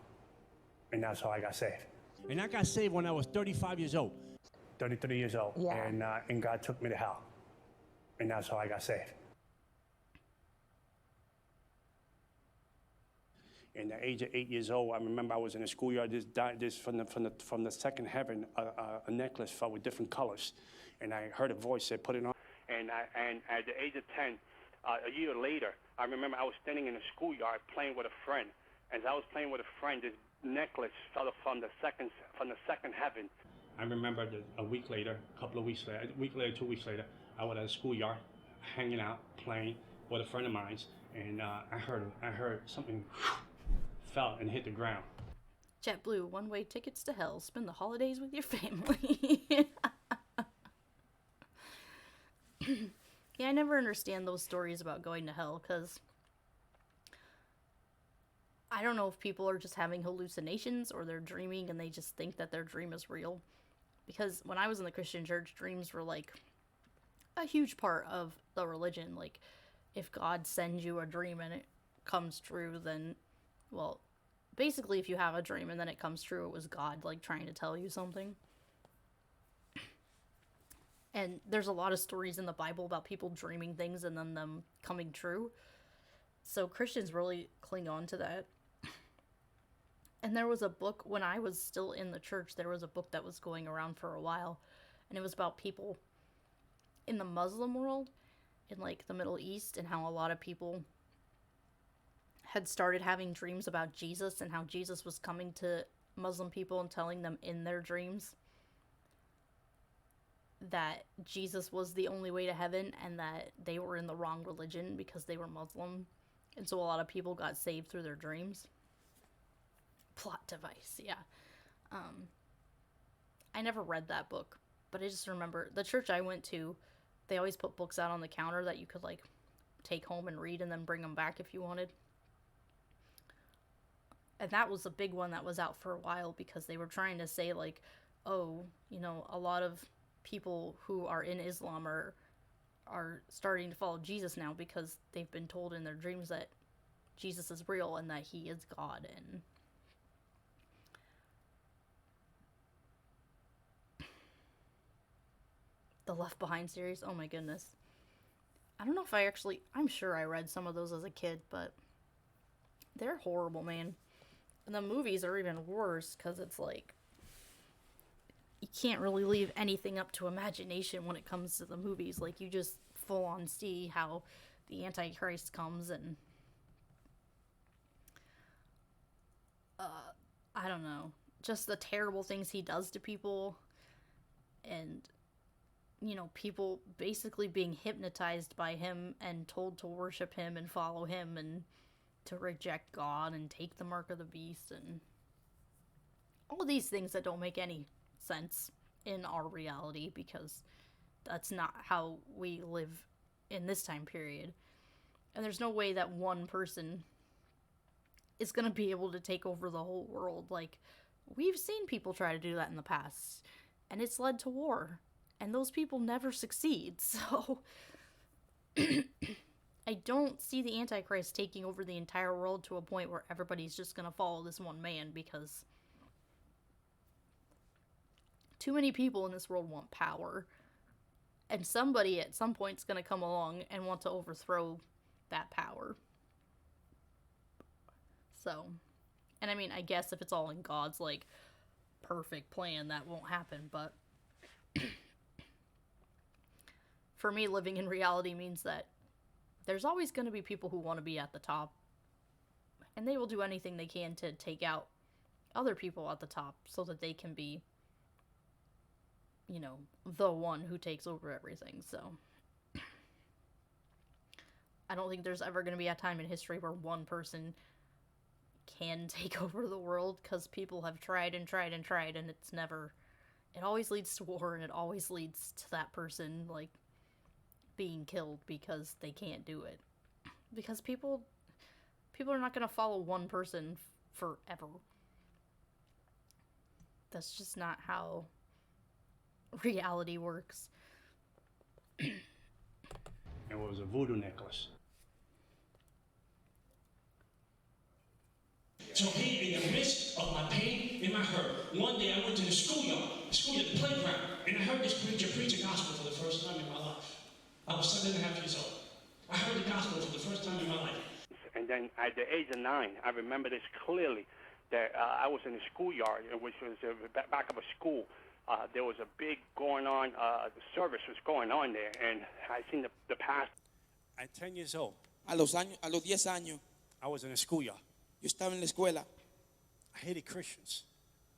And that's how I got saved. And I got saved when I was 35 years old. 33 years old. Yeah. And God took me to hell. And that's how I got saved. In the age of 8 years old, I remember I was in a schoolyard. This from the second heaven, a necklace fell with different colors, and I heard a voice say, "Put it on." And at the age of 10, a year later, I remember I was standing in a schoolyard playing with a friend. As I was playing with a friend, this necklace fell from the second heaven. I remember that a week later, a couple of weeks later, a week later, 2 weeks later, I was at a schoolyard, hanging out, playing with a friend of mine, and I heard something fell and hit the ground. JetBlue, one-way tickets to hell. Spend the holidays with your family. Yeah, I never understand those stories about going to hell, because I don't know if people are just having hallucinations or they're dreaming and they just think that their dream is real. Because when I was in the Christian church, dreams were like a huge part of the religion. Like, if God sends you a dream and it comes true, then, well, basically if you have a dream and then it comes true, it was God, like, trying to tell you something. And there's a lot of stories in the Bible about people dreaming things and then them coming true. So Christians really cling on to that. And there was a book, when I was still in the church, there was a book that was going around for a while. And it was about people in the Muslim world, in like the Middle East, and how a lot of people had started having dreams about Jesus and how Jesus was coming to Muslim people and telling them in their dreams that Jesus was the only way to heaven and that they were in the wrong religion because they were Muslim. And so a lot of people got saved through their dreams. Plot device, yeah. I never read that book, but I just remember the church I went to, they always put books out on the counter that you could like take home and read and then bring them back if you wanted. And that was a big one that was out for a while because they were trying to say like, oh, you know, a lot of people who are in Islam are starting to follow Jesus now because they've been told in their dreams that Jesus is real and that he is God. And the Left Behind series, oh my goodness. I don't know if I'm sure I read some of those as a kid, but they're horrible, man. And the movies are even worse because it's like, you can't really leave anything up to imagination when it comes to the movies. Like, you just full on see how the Antichrist comes and I don't know, just the terrible things he does to people, and you know, people basically being hypnotized by him and told to worship him and follow him and to reject God and take the mark of the beast and all of these things that don't make any sense in our reality because that's not how we live in this time period. And there's no way that one person is going to be able to take over the whole world. Like, we've seen people try to do that in the past, and it's led to war. And those people never succeed, so I don't see the Antichrist taking over the entire world to a point where everybody's just gonna follow this one man, because too many people in this world want power, and somebody at some point is gonna come along and want to overthrow that power. So, and I mean, I guess if it's all in God's, like, perfect plan, that won't happen, but for me, living in reality means that there's always going to be people who want to be at the top, and they will do anything they can to take out other people at the top so that they can be, you know, the one who takes over everything. So I don't think there's ever going to be a time in history where one person can take over the world, because people have tried and tried and tried, and it always leads to war, and it always leads to that person, like, being killed because they can't do it. Because people are not going to follow one person forever. That's just not how reality works. It was a voodoo necklace. So here, in the midst of my pain and my hurt, one day I went to the schoolyard, the playground, and I heard this preacher preach a gospel for the first time in my life. I was 7.5 years old. I heard the gospel for the first time in my life. And then at the age of 9, I remember this clearly, that I was in the schoolyard, which was back of a school. There was a big going on, the service was going on there, and I seen the pastor. At 10 years old, A los 10 años, I was in the schoolyard. yo estaba en la escuela. I hated Christians.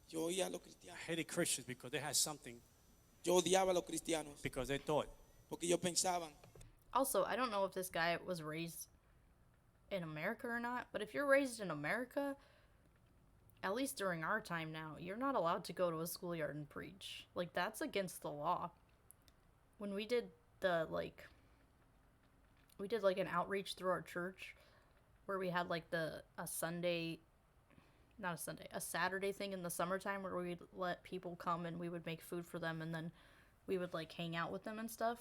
Yo oía a los I cristianos. hated Christians because they had something, Yo odiaba a los cristianos because they thought. porque ellos pensaban. Also, I don't know if this guy was raised in America or not, but if you're raised in America, at least during our time now, you're not allowed to go to a schoolyard and preach. Like, that's against the law. When we did the, like, we did like an outreach through our church where we had like a Saturday thing in the summertime where we'd let people come and we would make food for them and then we would like hang out with them and stuff.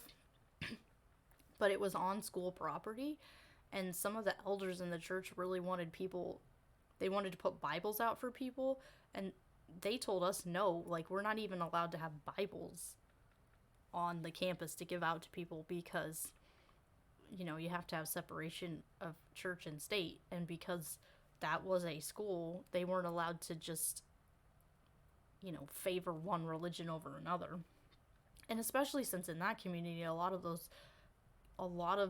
But it was on school property, and some of the elders in the church really wanted to put Bibles out for people, and they told us no, like we're not even allowed to have Bibles on the campus to give out to people because, you know, you have to have separation of church and state, and because that was a school, they weren't allowed to just, you know, favor one religion over another. And especially since in that community, a lot of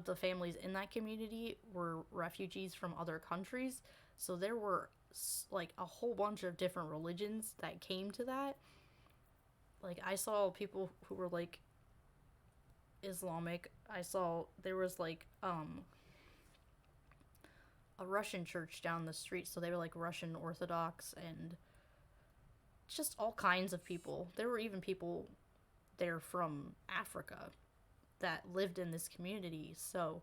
the families in that community were refugees from other countries, so there were like a whole bunch of different religions that came to that. Like I saw people who were like Islamic. I saw there was like a Russian church down the street, so they were like Russian Orthodox and just all kinds of people. There were even people there from Africa that lived in this community, so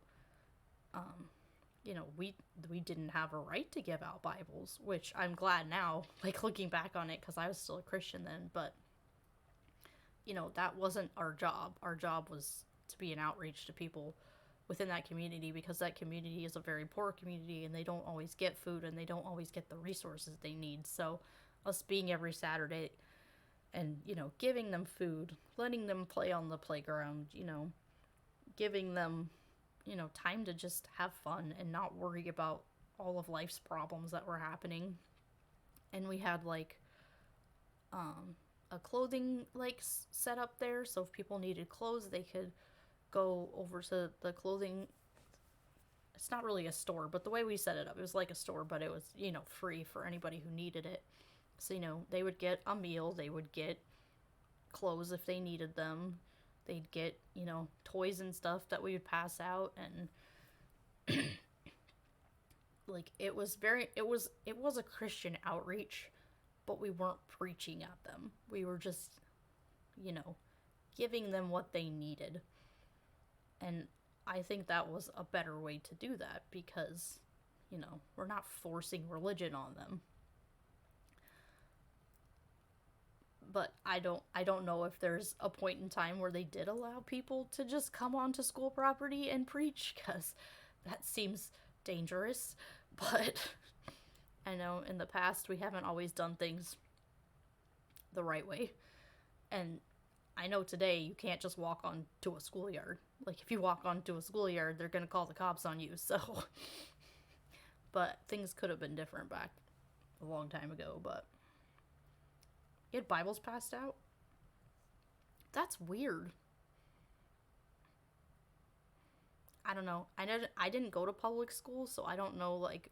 you know, we didn't have a right to give out Bibles, which I'm glad now, like looking back on it, because I was still a Christian then, but you know, that wasn't our job. Our job was to be an outreach to people within that community, because that community is a very poor community and they don't always get food and they don't always get the resources they need. So us being every Saturday and, you know, giving them food, letting them play on the playground, you know, giving them, you know, time to just have fun and not worry about all of life's problems that were happening. And we had like a clothing like set up there, so if people needed clothes they could go over to the clothing. It's not really a store, but the way we set it up, it was like a store, but it was, you know, free for anybody who needed it. So, you know, they would get a meal, they would get clothes if they needed them, they'd get, you know, toys and stuff that we would pass out. And like it was a Christian outreach, but we weren't preaching at them. We were just, you know, giving them what they needed. And I think that was a better way to do that, because, you know, we're not forcing religion on them. But I don't know if there's a point in time where they did allow people to just come onto school property and preach, because that seems dangerous. But I know in the past we haven't always done things the right way. And I know today you can't just walk onto a schoolyard. Like, if you walk onto a schoolyard, they're going to call the cops on you, so. But things could have been different back a long time ago, but. You had Bibles passed out? That's weird. I don't know. I didn't go to public school, so I don't know, like,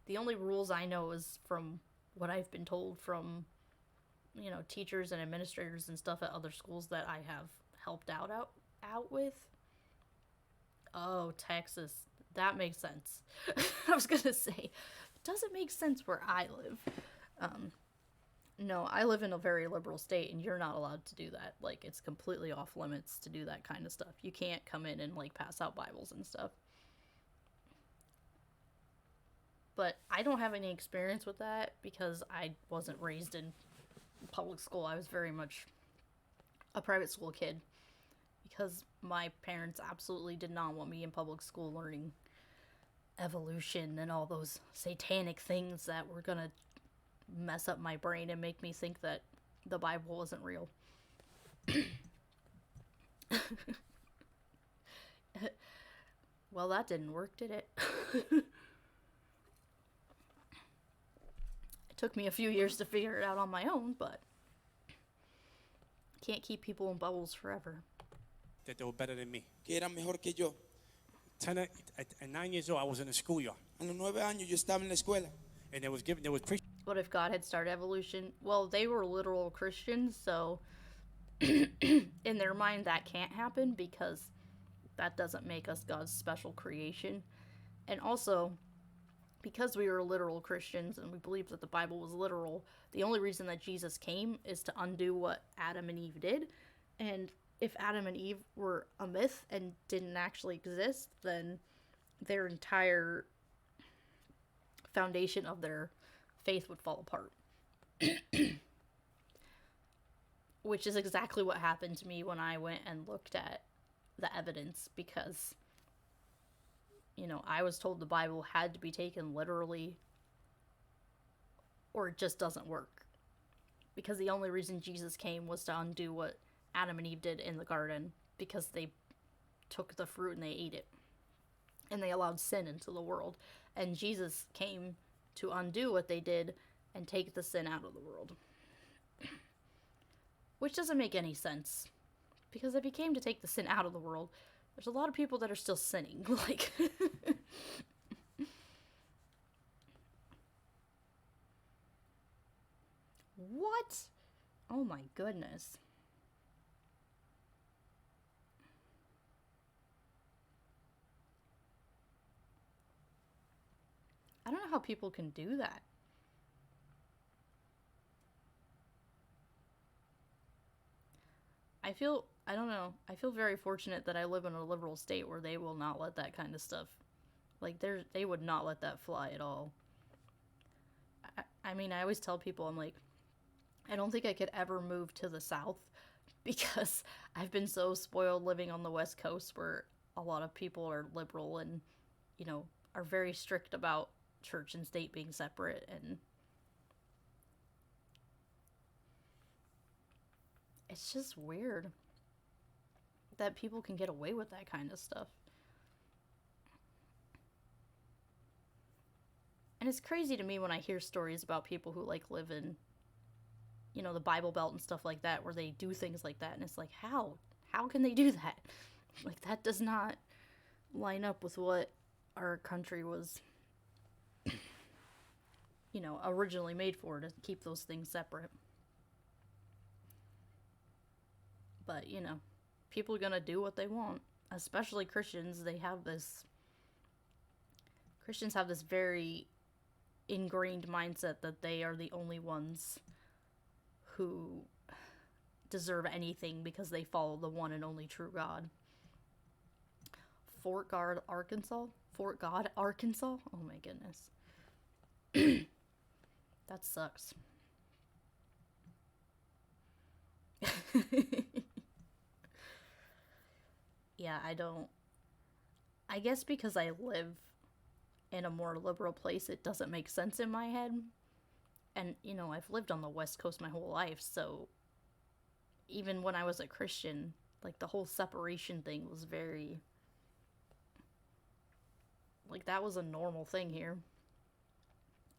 the only rules I know is from what I've been told from, you know, teachers and administrators and stuff at other schools that I have helped out with. Oh, Texas. That makes sense. I was gonna say, it doesn't make sense where I live. No, I live in a very liberal state, and you're not allowed to do that. Like, it's completely off limits to do that kind of stuff. You can't come in and, like, pass out Bibles and stuff. But I don't have any experience with that because I wasn't raised in public school. I was very much a private school kid because my parents absolutely did not want me in public school learning evolution and all those satanic things that were gonna mess up my brain and make me think that the Bible wasn't real. Well, that didn't work, did it? It took me a few years to figure it out on my own, but can't keep people in bubbles forever. That they were better than me. Que eran mejor que yo. At 9 years old, I was in a schoolyard. A los 9 años yo estaba en la escuela. And there was preaching. What if God had started evolution? Well, they were literal Christians, so in their mind that can't happen because that doesn't make us God's special creation. And also, because we were literal Christians and we believed that the Bible was literal, the only reason that Jesus came is to undo what Adam and Eve did. And if Adam and Eve were a myth and didn't actually exist, then their entire foundation of their faith would fall apart. Which is exactly what happened to me when I went and looked at the evidence, because, you know, I was told the Bible had to be taken literally or it just doesn't work. Because the only reason Jesus came was to undo what Adam and Eve did in the garden, because they took the fruit and they ate it. And they allowed sin into the world. And Jesus came to undo what they did and take the sin out of the world. Which doesn't make any sense. Because if he came to take the sin out of the world, there's a lot of people that are still sinning. Like... What? Oh my goodness. I don't know how people can do that. I don't know, I feel very fortunate that I live in a liberal state where they will not let that kind of stuff, like, they would not let that fly at all. I mean, I always tell people, I'm like, I don't think I could ever move to the South, because I've been so spoiled living on the West Coast where a lot of people are liberal and, you know, are very strict about church and state being separate, and it's just weird that people can get away with that kind of stuff. And it's crazy to me when I hear stories about people who, like, live in, you know, the Bible Belt and stuff like that, where they do things like that, and it's like, how? How can they do that? Like, that does not line up with what our country was, you know, originally made for, to keep those things separate. But, you know, people are gonna do what they want, especially Christians. Christians have this very ingrained mindset that they are the only ones who deserve anything because they follow the one and only true God. Fort God, Arkansas? Oh my goodness. That sucks. Yeah, I guess because I live in a more liberal place, it doesn't make sense in my head. And, you know, I've lived on the West Coast my whole life, so even when I was a Christian, like, the whole separation thing was very, like, that was a normal thing here.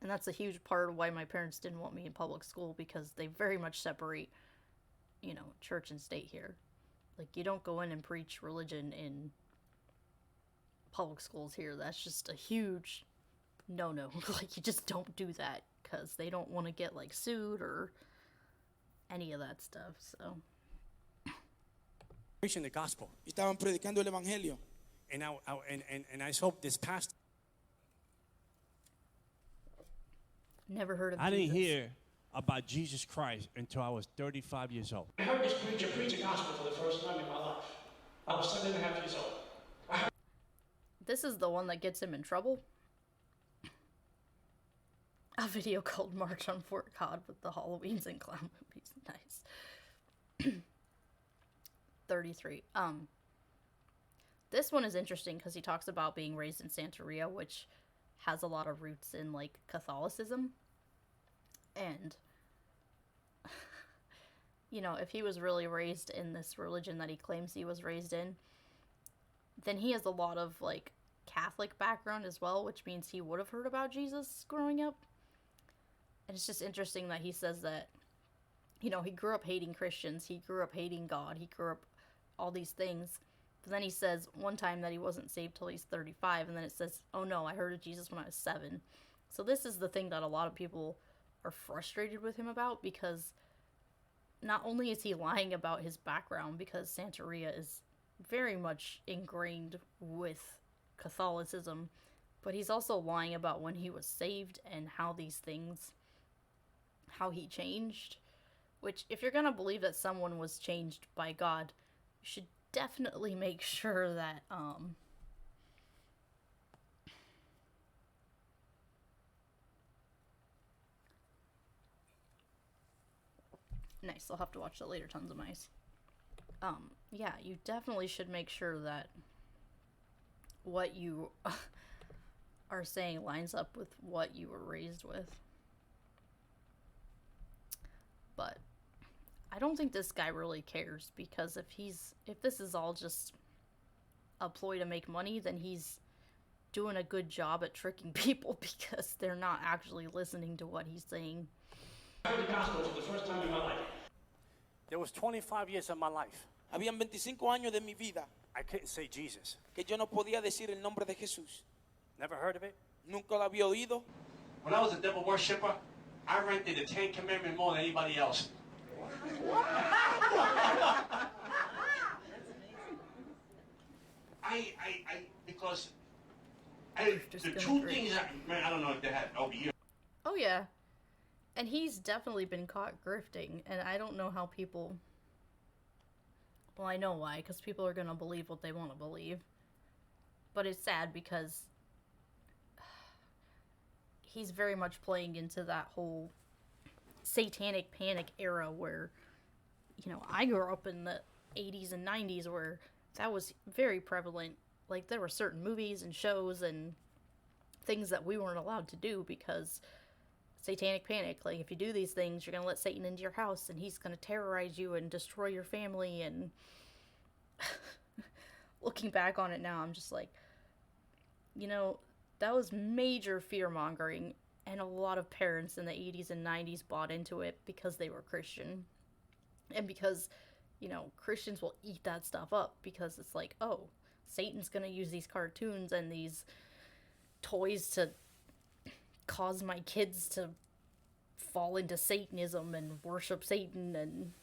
And that's a huge part of why my parents didn't want me in public school, because they very much separate, you know, church and state here. Like, you don't go in and preach religion in public schools here. That's just a huge no-no. Like, you just don't do that, because they don't want to get, like, sued or any of that stuff, so. Preaching the gospel. Estaban predicando el evangelio. And I hope this past. Never heard of I Jesus. didn't hear about Jesus Christ until I was 35 years old. I heard this preacher preach the gospel for the first time in my life. I was 7.5 years old. This is the one that gets him in trouble. A video called March on Fort God with the Halloweens and clown movies. Nice. 33. This one is interesting because he talks about being raised in Santeria, which has a lot of roots in, like, Catholicism. And, you know, if he was really raised in this religion that he claims he was raised in, then he has a lot of, like, Catholic background as well, which means he would have heard about Jesus growing up. And it's just interesting that he says that, you know, he grew up hating Christians, he grew up hating God, he grew up all these things. But then he says one time that he wasn't saved till he's 35, and then it says, oh no, I heard of Jesus when I was 7. So this is the thing that a lot of people are frustrated with him about, because not only is he lying about his background, because Santeria is very much ingrained with Catholicism, but he's also lying about when he was saved and how these things, how he changed. Which, if you're gonna believe that someone was changed by God, you should definitely make sure that, nice, I'll have to watch that later, tons of mice. Yeah, you definitely should make sure that what you are saying lines up with what you were raised with. But I don't think this guy really cares, because if this is all just a ploy to make money, then he's doing a good job at tricking people, because they're not actually listening to what he's saying. I heard the gospel for the first time in my life. There was 25 years of my life. Habían 25 años de mi vida I couldn't say Jesus. que yo no podía decir el nombre de Jesús. Never heard of it? Nunca lo había oído. When I was a devil worshiper, I rented the 10 Commandments more than anybody else. Because the two things, man, I don't know if they had over years. Oh yeah, and he's definitely been caught grifting, and I don't know how people, well, I know why, because people are gonna believe what they want to believe, but it's sad because he's very much playing into that whole satanic panic era where, you know, I grew up in the 80s and 90s where that was very prevalent. Like, there were certain movies and shows and things that we weren't allowed to do because satanic panic. Like, if you do these things, you're gonna let Satan into your house and he's gonna terrorize you and destroy your family. And looking back on it now, I'm just like, you know, that was major fear-mongering, and a lot of parents in the 80s and 90s bought into it because they were Christian. And because, you know, Christians will eat that stuff up because it's like, oh, Satan's gonna use these cartoons and these toys to cause my kids to fall into Satanism and worship Satan. And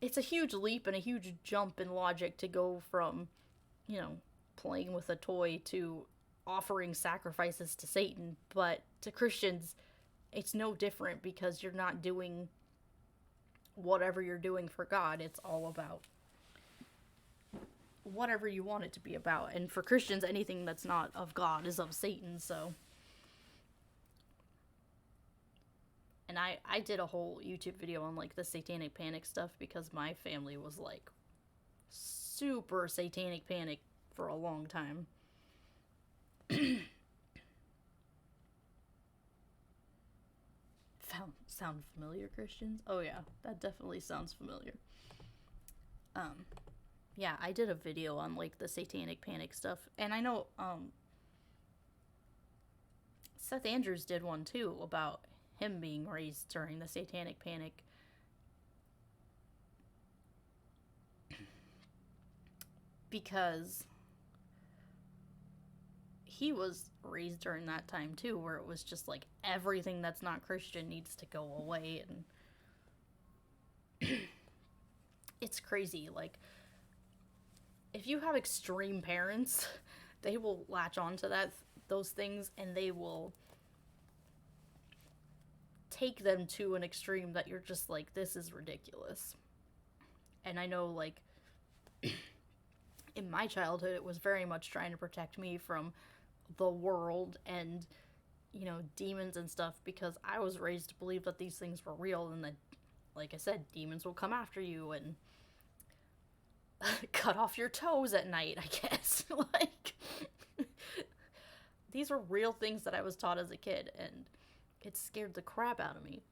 it's a huge leap and a huge jump in logic to go from, you know, playing with a toy to offering sacrifices to Satan. But to Christians, it's no different, because you're not doing whatever you're doing for God. It's all about whatever you want it to be about. And for Christians, anything that's not of God is of Satan. So, and I did a whole YouTube video on like the satanic panic stuff because my family was like super satanic panic for a long time. Sound familiar, Christians? Oh yeah, that definitely sounds familiar. Yeah, I did a video on like the satanic panic stuff, and I know Seth Andrews did one too about him being raised during the satanic panic. Because he was raised during that time too, where it was just like everything that's not Christian needs to go away. And it's crazy. Like, if you have extreme parents, they will latch on to those things, and they will take them to an extreme that you're just like, this is ridiculous. And I know, like, in my childhood, it was very much trying to protect me from the world and, you know, demons and stuff, because I was raised to believe that these things were real, and that, like I said, demons will come after you and cut off your toes at night, I guess. Like, these were real things that I was taught as a kid, and it scared the crap out of me.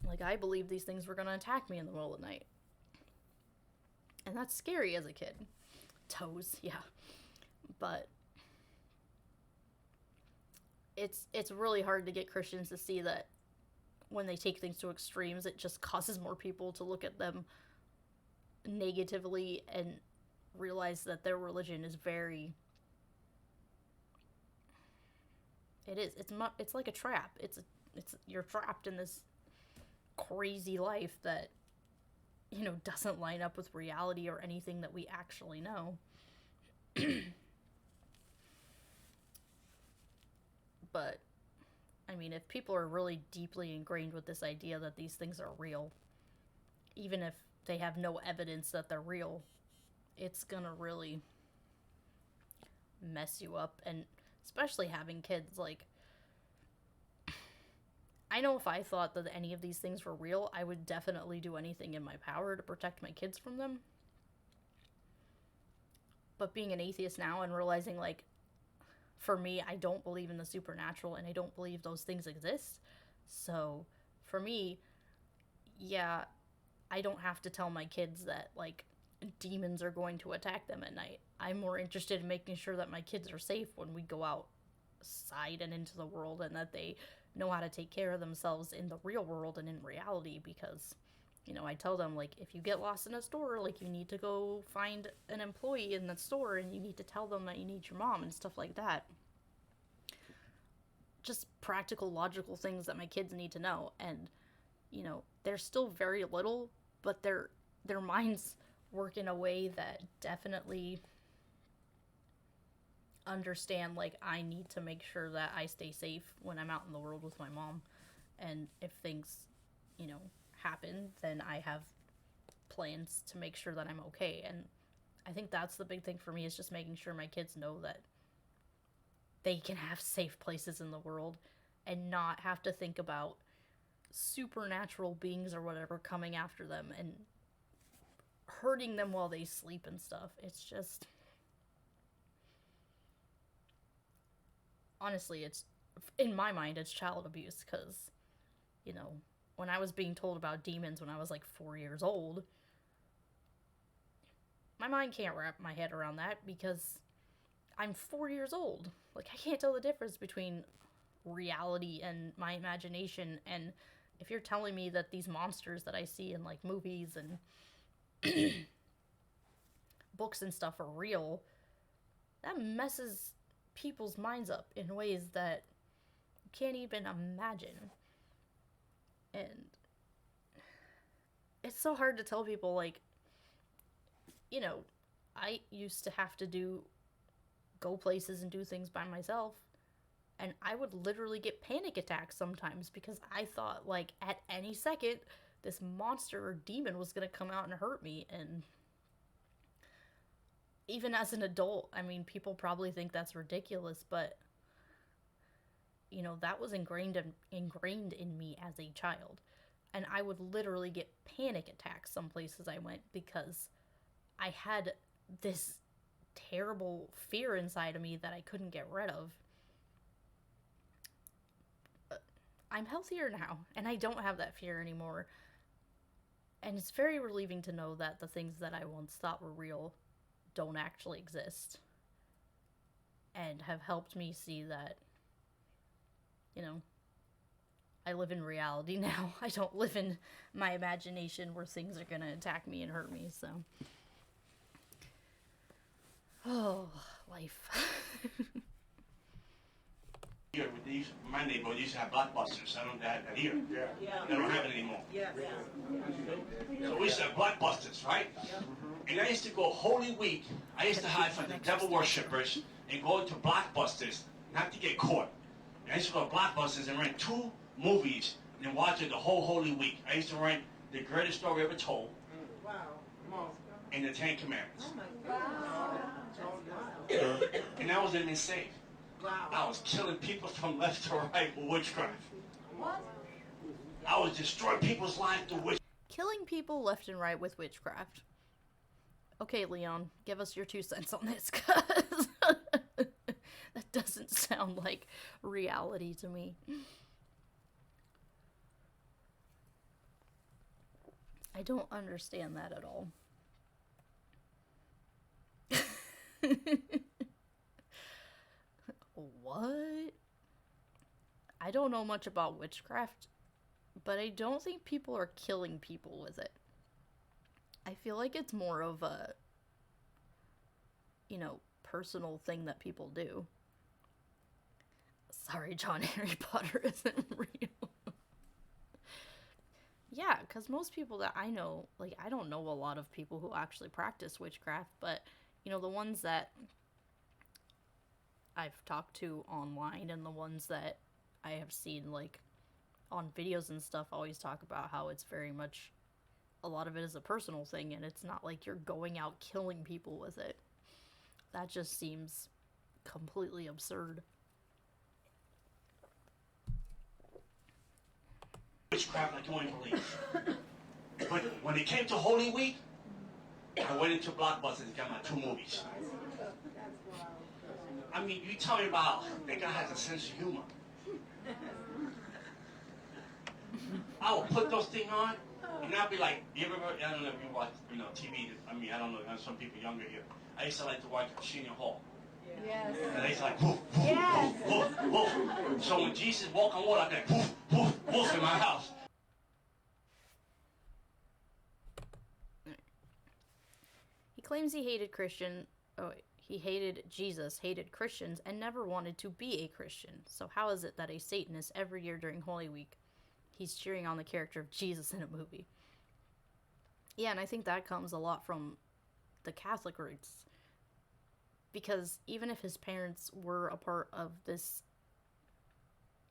Like, I believed these things were going to attack me in the middle of the night. And that's scary as a kid. Toes, yeah. But it's really hard to get Christians to see that when they take things to extremes, it just causes more people to look at them negatively and realize that their religion is very... It's like a trap. It's you're trapped in this crazy life that, you know, doesn't line up with reality or anything that we actually know. But, I mean, if people are really deeply ingrained with this idea that these things are real, even if they have no evidence that they're real, it's gonna really mess you up. And especially having kids, like, I know if I thought that any of these things were real, I would definitely do anything in my power to protect my kids from them. But being an atheist now and realizing, like, for me, I don't believe in the supernatural and I don't believe those things exist. So, for me, yeah, I don't have to tell my kids that, like, demons are going to attack them at night. I'm more interested in making sure that my kids are safe when we go outside and into the world, and that they know how to take care of themselves in the real world and in reality, because, you know, I tell them, like, if you get lost in a store, like, you need to go find an employee in the store and you need to tell them that you need your mom and stuff like that. Just practical, logical things that my kids need to know. And, you know, they're still very little, but their minds work in a way that definitely understand, like, I need to make sure that I stay safe when I'm out in the world with my mom. And if things, you know, happen, then I have plans to make sure that I'm okay. And I think that's the big thing for me, is just making sure my kids know that they can have safe places in the world and not have to think about supernatural beings or whatever coming after them and hurting them while they sleep and stuff. It's just, honestly, it's, in my mind, it's child abuse, because, you know, when I was being told about demons when I was like 4 years old, my mind can't wrap my head around that, because I'm 4 years old. Like, I can't tell the difference between reality and my imagination. And if you're telling me that these monsters that I see in, like, movies and books and stuff are real, that messes people's minds up in ways that you can't even imagine. And it's so hard to tell people, like, you know, I used to have to go places and do things by myself, and I would literally get panic attacks sometimes, because I thought, like, at any second this monster or demon was gonna come out and hurt me. And even as an adult, I mean, people probably think that's ridiculous, but, you know, that was ingrained in me as a child. And I would literally get panic attacks some places I went, because I had this terrible fear inside of me that I couldn't get rid of. I'm healthier now, and I don't have that fear anymore. And it's very relieving to know that the things that I once thought were real don't actually exist, and have helped me see that, you know, I live in reality now. I don't live in my imagination where things are gonna attack me and hurt me. So, oh, life. Here with these, my neighborhood used to have blockbusters. I don't have that here. Yeah. They don't have it anymore. Yeah. So we used to have blockbusters, right? And I used to go Holy Week. I used to hide from the devil worshippers and go to blockbusters, not to get caught. And I used to go to blockbusters and rent 2 movies and then watch it the whole Holy Week. I used to rent The Greatest Story Ever Told. Wow. And The 10 Commandments. Oh my God. And I wasn't even safe. Wow. I was killing people from left to right with witchcraft. What? I was destroying people's lives through witchcraft. Killing people left and right with witchcraft. Okay, Leon, give us your 2 cents on this, because that doesn't sound like reality to me. I don't understand that at all. What? I don't know much about witchcraft, but I don't think people are killing people with it. I feel like it's more of a, you know, personal thing that people do. Sorry, John, Harry Potter isn't real. Yeah, because most people that I know, like, I don't know a lot of people who actually practice witchcraft, but, you know, the ones that I've talked to online and the ones that I have seen, like, on videos and stuff always talk about how it's very much a lot of it is a personal thing, and it's not like you're going out killing people with it. That just seems completely absurd. Witchcraft like you won't believe. When it came to Holy Week, I went into Blockbuster and got my 2 movies. I mean, you tell me about that guy has a sense of humor. I will put those things on, and I'll be like, you ever, I don't know if you watch, TV. I mean, I don't know, some people younger here. I used to like to watch Arsenio Hall. Yes. And I used to like, woof, woof, Yes. woof, woof, woof. So when Jesus walked on water, I'd be like, woof, woof, woof in my house. He claims he hated he hated Jesus, hated Christians, and never wanted to be a Christian. So how is it that a Satanist every year during Holy Week, he's cheering on the character of Jesus in a movie? Yeah, and I think that comes a lot from the Catholic roots. Because even if his parents were a part of this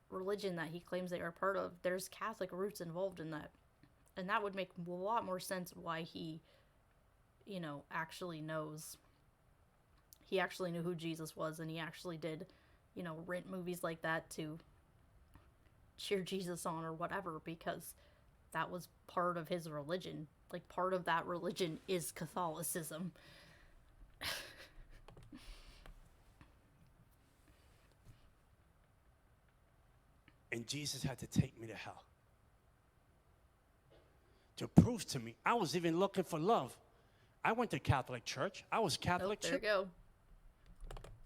religion that he claims they are part of, there's Catholic roots involved in that. And that would make a lot more sense why he, actually knows. He actually knew who Jesus was, and he actually did, rent movies like that to cheer Jesus on or whatever, because that was part of his religion. Like, part of that religion is Catholicism. And Jesus had to take me to hell to prove to me. I was even looking for love. I went to Catholic church. I was Catholic. There you go.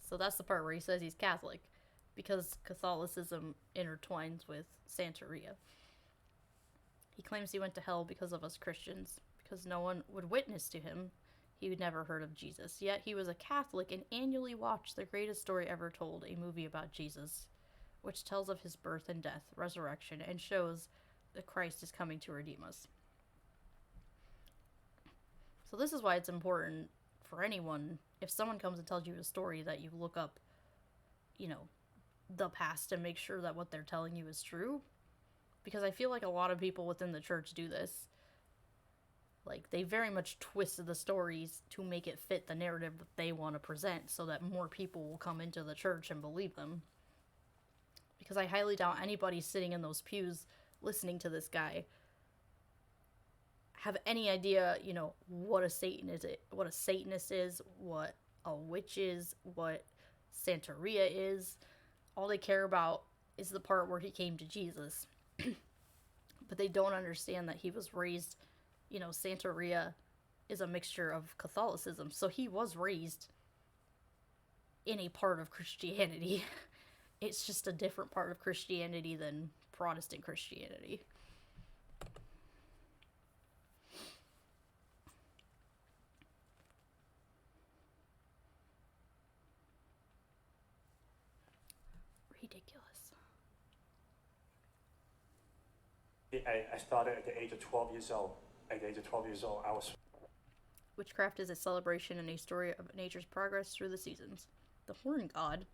So that's the part where he says he's Catholic, because Catholicism intertwines with Santeria. He claims he went to hell because of us Christians, because no one would witness to him. He had never heard of Jesus. Yet he was a Catholic and annually watched The Greatest Story Ever Told, a movie about Jesus, which tells of his birth and death, resurrection, and shows that Christ is coming to redeem us. So this is why it's important for anyone, if someone comes and tells you a story, that you look up, the past and make sure that what they're telling you is true. Because I feel like a lot of people within the church do this. Like, they very much twisted the stories to make it fit the narrative that they want to present, so that more people will come into the church and believe them. Because I highly doubt anybody sitting in those pews listening to this guy have any idea, what a Satanist is, what a witch is, what Santeria is. All they care about is the part where he came to Jesus. But they don't understand that he was raised, Santeria is a mixture of Catholicism. So he was raised in a part of Christianity. It's just a different part of Christianity than Protestant Christianity. Ridiculous. I started at the age of 12 years old. At the age of 12 years old, I was... Witchcraft is a celebration and a story of nature's progress through the seasons. The Horn God,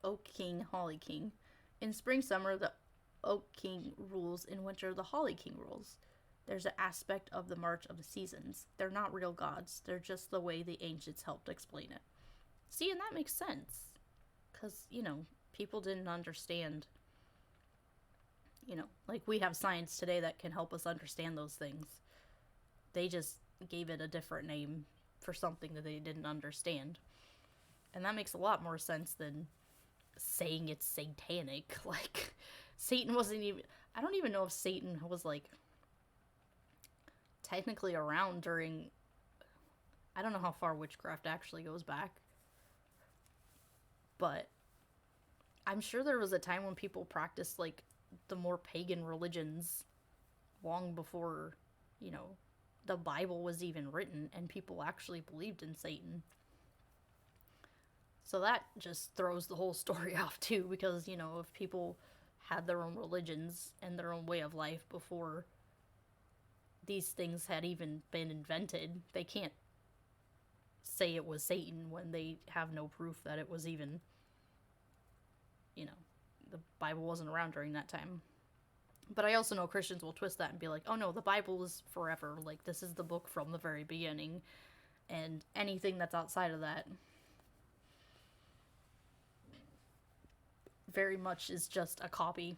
Oak King, Holly King. In spring, summer, the Oak King rules. In winter, the Holly King rules. There's an aspect of the march of the seasons. They're not real gods. They're just the way the ancients helped explain it. See, and that makes sense. Because, people didn't understand, like we have science today that can help us understand those things. They just gave it a different name for something that they didn't understand. And that makes a lot more sense than saying it's satanic. Like, Satan wasn't even... I don't even know if Satan was, technically around during... I don't know how far witchcraft actually goes back. But I'm sure there was a time when people practiced, the more pagan religions long before, the Bible was even written, and people actually believed in Satan. So that just throws the whole story off, too, because, if people had their own religions and their own way of life before these things had even been invented, they can't say it was Satan when they have no proof that it was even, the Bible wasn't around during that time. But I also know Christians will twist that and be like, oh no, the Bible is forever. Like, this is the book from the very beginning. And anything that's outside of that very much is just a copy.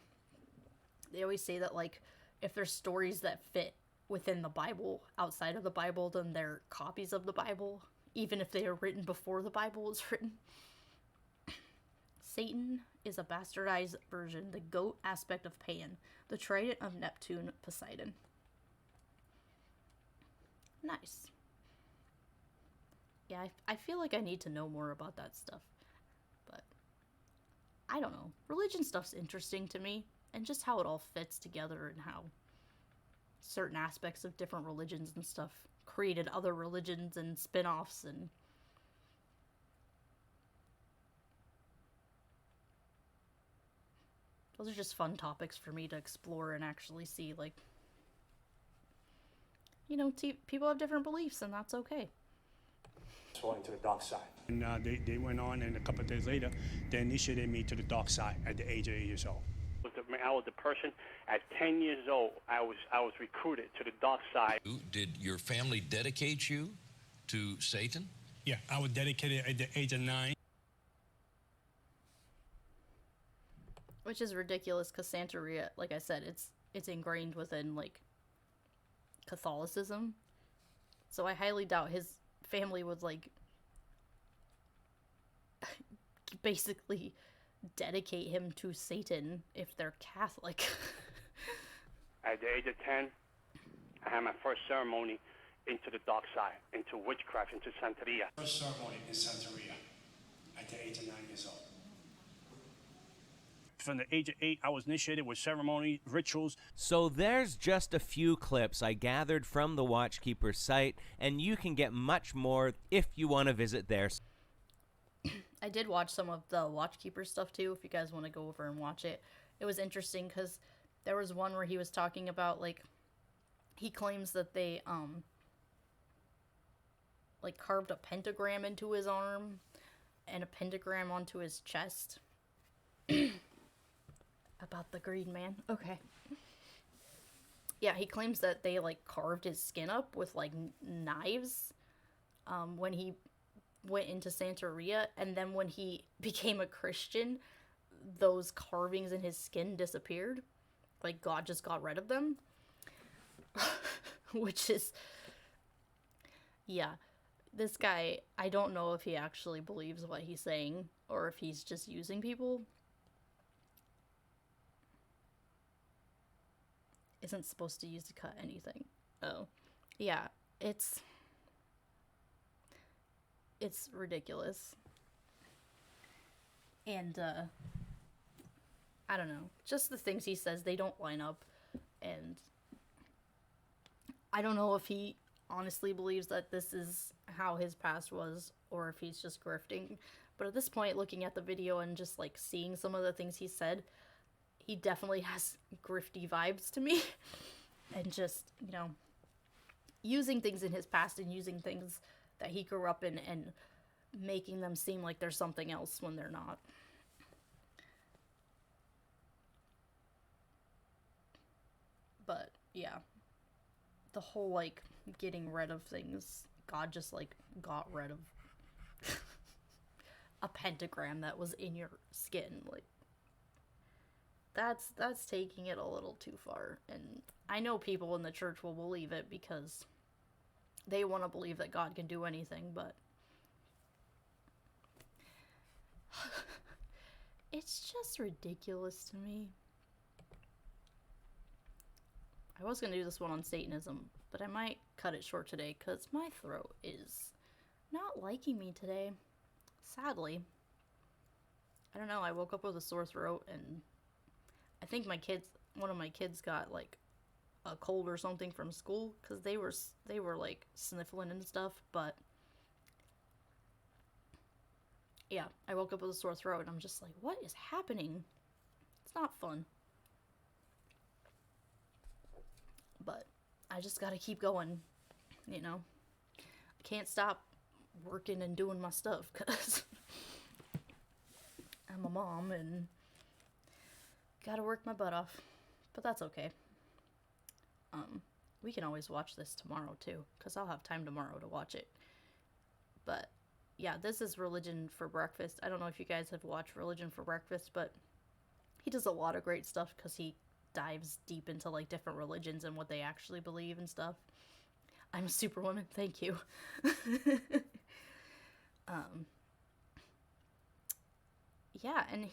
They always say that, like, if there's stories that fit within the Bible, outside of the Bible, then they're copies of the Bible, even if they are written before the Bible was written. Satan is a bastardized version, the goat aspect of Pan, the trident of Neptune, Poseidon. Nice. Yeah, I feel like I need to know more about that stuff. But I don't know. Religion stuff's interesting to me, and just how it all fits together and how certain aspects of different religions and stuff created other religions and spin-offs, and those are just fun topics for me to explore and actually see, like, you know, people have different beliefs, and that's okay. Going to the dark side. And they went on, and a couple of days later, they initiated me to the dark side at the age of 8 years old. I was the person at 10 years old. I was recruited to the dark side. Did your family dedicate you to Satan? Yeah, I was dedicated at the age of 9. Which is ridiculous, because Santeria, like I said, it's ingrained within, like, Catholicism. So I highly doubt his family would, like, basically dedicate him to Satan if they're Catholic. At the age of 10, I had my first ceremony into the dark side, into witchcraft, into Santeria. First ceremony in Santeria at the age of 9 years old. From the age of 8, I was initiated with ceremony, rituals. So there's just a few clips I gathered from the Watchkeeper site, and you can get much more if you want to visit their site. I did watch some of the Watchkeeper stuff too, if you guys want to go over and watch it. It was interesting because there was one where he was talking about, like, he claims that they, like, carved a pentagram into his arm and a pentagram onto his chest. About the Green Man. Okay. Yeah, he claims that they, like, carved his skin up with, like, knives when he went into Santeria, and then when he became a Christian, those carvings in his skin disappeared. Like, God just got rid of them. Which is... Yeah. This guy, I don't know if he actually believes what he's saying, or if he's just using people. Isn't supposed to use to cut anything. Oh. Yeah, it's ridiculous. And, I don't know. Just the things he says, they don't line up. And I don't know if he honestly believes that this is how his past was, or if he's just grifting. But at this point, looking at the video and just, like, seeing some of the things he said, he definitely has grifty vibes to me. And just, you know, using things in his past and using things that he grew up in and making them seem like they're something else when they're not. But, yeah. The whole, like, getting rid of things. God just, like, got rid of a pentagram that was in your skin. Like, that's taking it a little too far. And I know people in the church will believe it because they want to believe that God can do anything, but it's just ridiculous to me. I was going to do this one on Satanism, but I might cut it short today because my throat is not liking me today. Sadly. I don't know, I woke up with a sore throat, and I think one of my kids got, like, a cold or something from school, because they were like sniffling and stuff. But yeah, I woke up with a sore throat, and I'm just like, what is happening? It's not fun. But I just gotta keep going, you know. I can't stop working and doing my stuff, because I'm a mom and gotta work my butt off. But that's okay. We can always watch this tomorrow too, because I'll have time tomorrow to watch it. But yeah, this is Religion for Breakfast. I don't know if you guys have watched Religion for Breakfast, but he does a lot of great stuff because he dives deep into like different religions and what they actually believe and stuff. I'm a superwoman, thank you. Yeah, and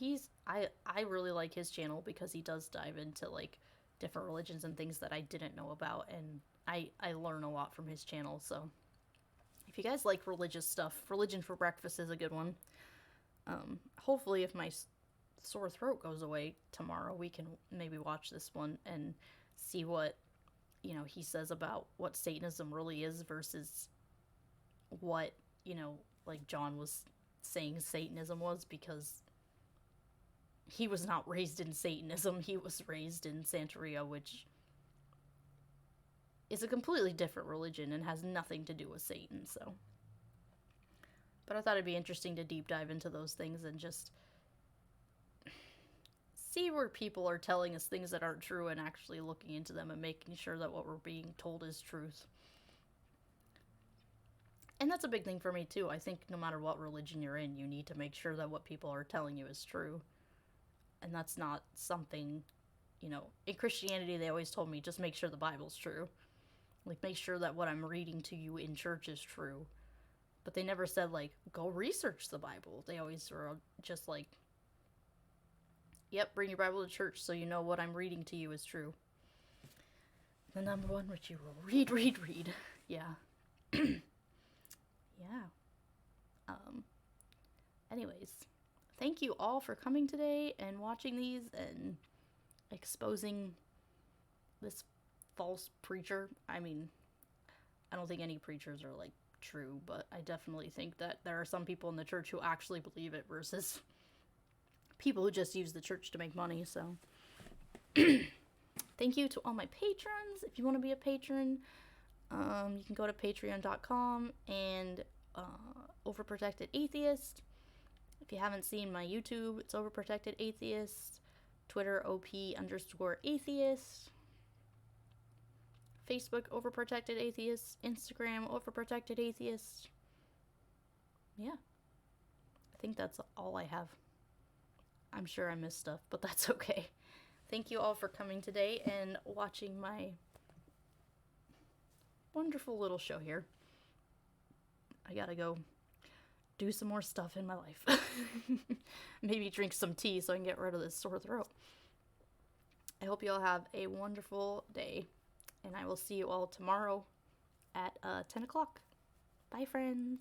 I really like his channel because he does dive into like different religions and things that I didn't know about, and I learn a lot from his channel. So if you guys like religious stuff, Religion for Breakfast is a good one. Hopefully if my sore throat goes away tomorrow, we can maybe watch this one and see what, you know, he says about what Satanism really is versus what, you know, like John was saying Satanism was, because he was not raised in Satanism. He was raised in Santeria, which is a completely different religion and has nothing to do with Satan, so. But I thought it'd be interesting to deep dive into those things and just see where people are telling us things that aren't true and actually looking into them and making sure that what we're being told is truth. And that's a big thing for me too. I think no matter what religion you're in, you need to make sure that what people are telling you is true. And that's not something, you know, in Christianity they always told me, just make sure the Bible's true. Like, make sure that what I'm reading to you in church is true. But they never said, like, go research the Bible. They always were just like, yep, bring your Bible to church so you know what I'm reading to you is true. The number one, which you will read. Yeah. Yeah. Anyways, thank you all for coming today and watching these and exposing this false preacher. I mean, I don't think any preachers are, like, true, but I definitely think that there are some people in the church who actually believe it versus people who just use the church to make money, so. Thank you to all my patrons. If you want to be a patron, you can go to patreon.com and Overprotected Atheist. If you haven't seen my YouTube, it's Overprotected Atheist. Twitter, OP_Atheist. Facebook, Overprotected Atheist. Instagram, Overprotected Atheist. Yeah. I think that's all I have. I'm sure I missed stuff, but that's okay. Thank you all for coming today and watching my wonderful little show here. I gotta go do some more stuff in my life. Maybe drink some tea so I can get rid of this sore throat. I hope you all have a wonderful day, and I will see you all tomorrow at 10 o'clock. Bye, friends.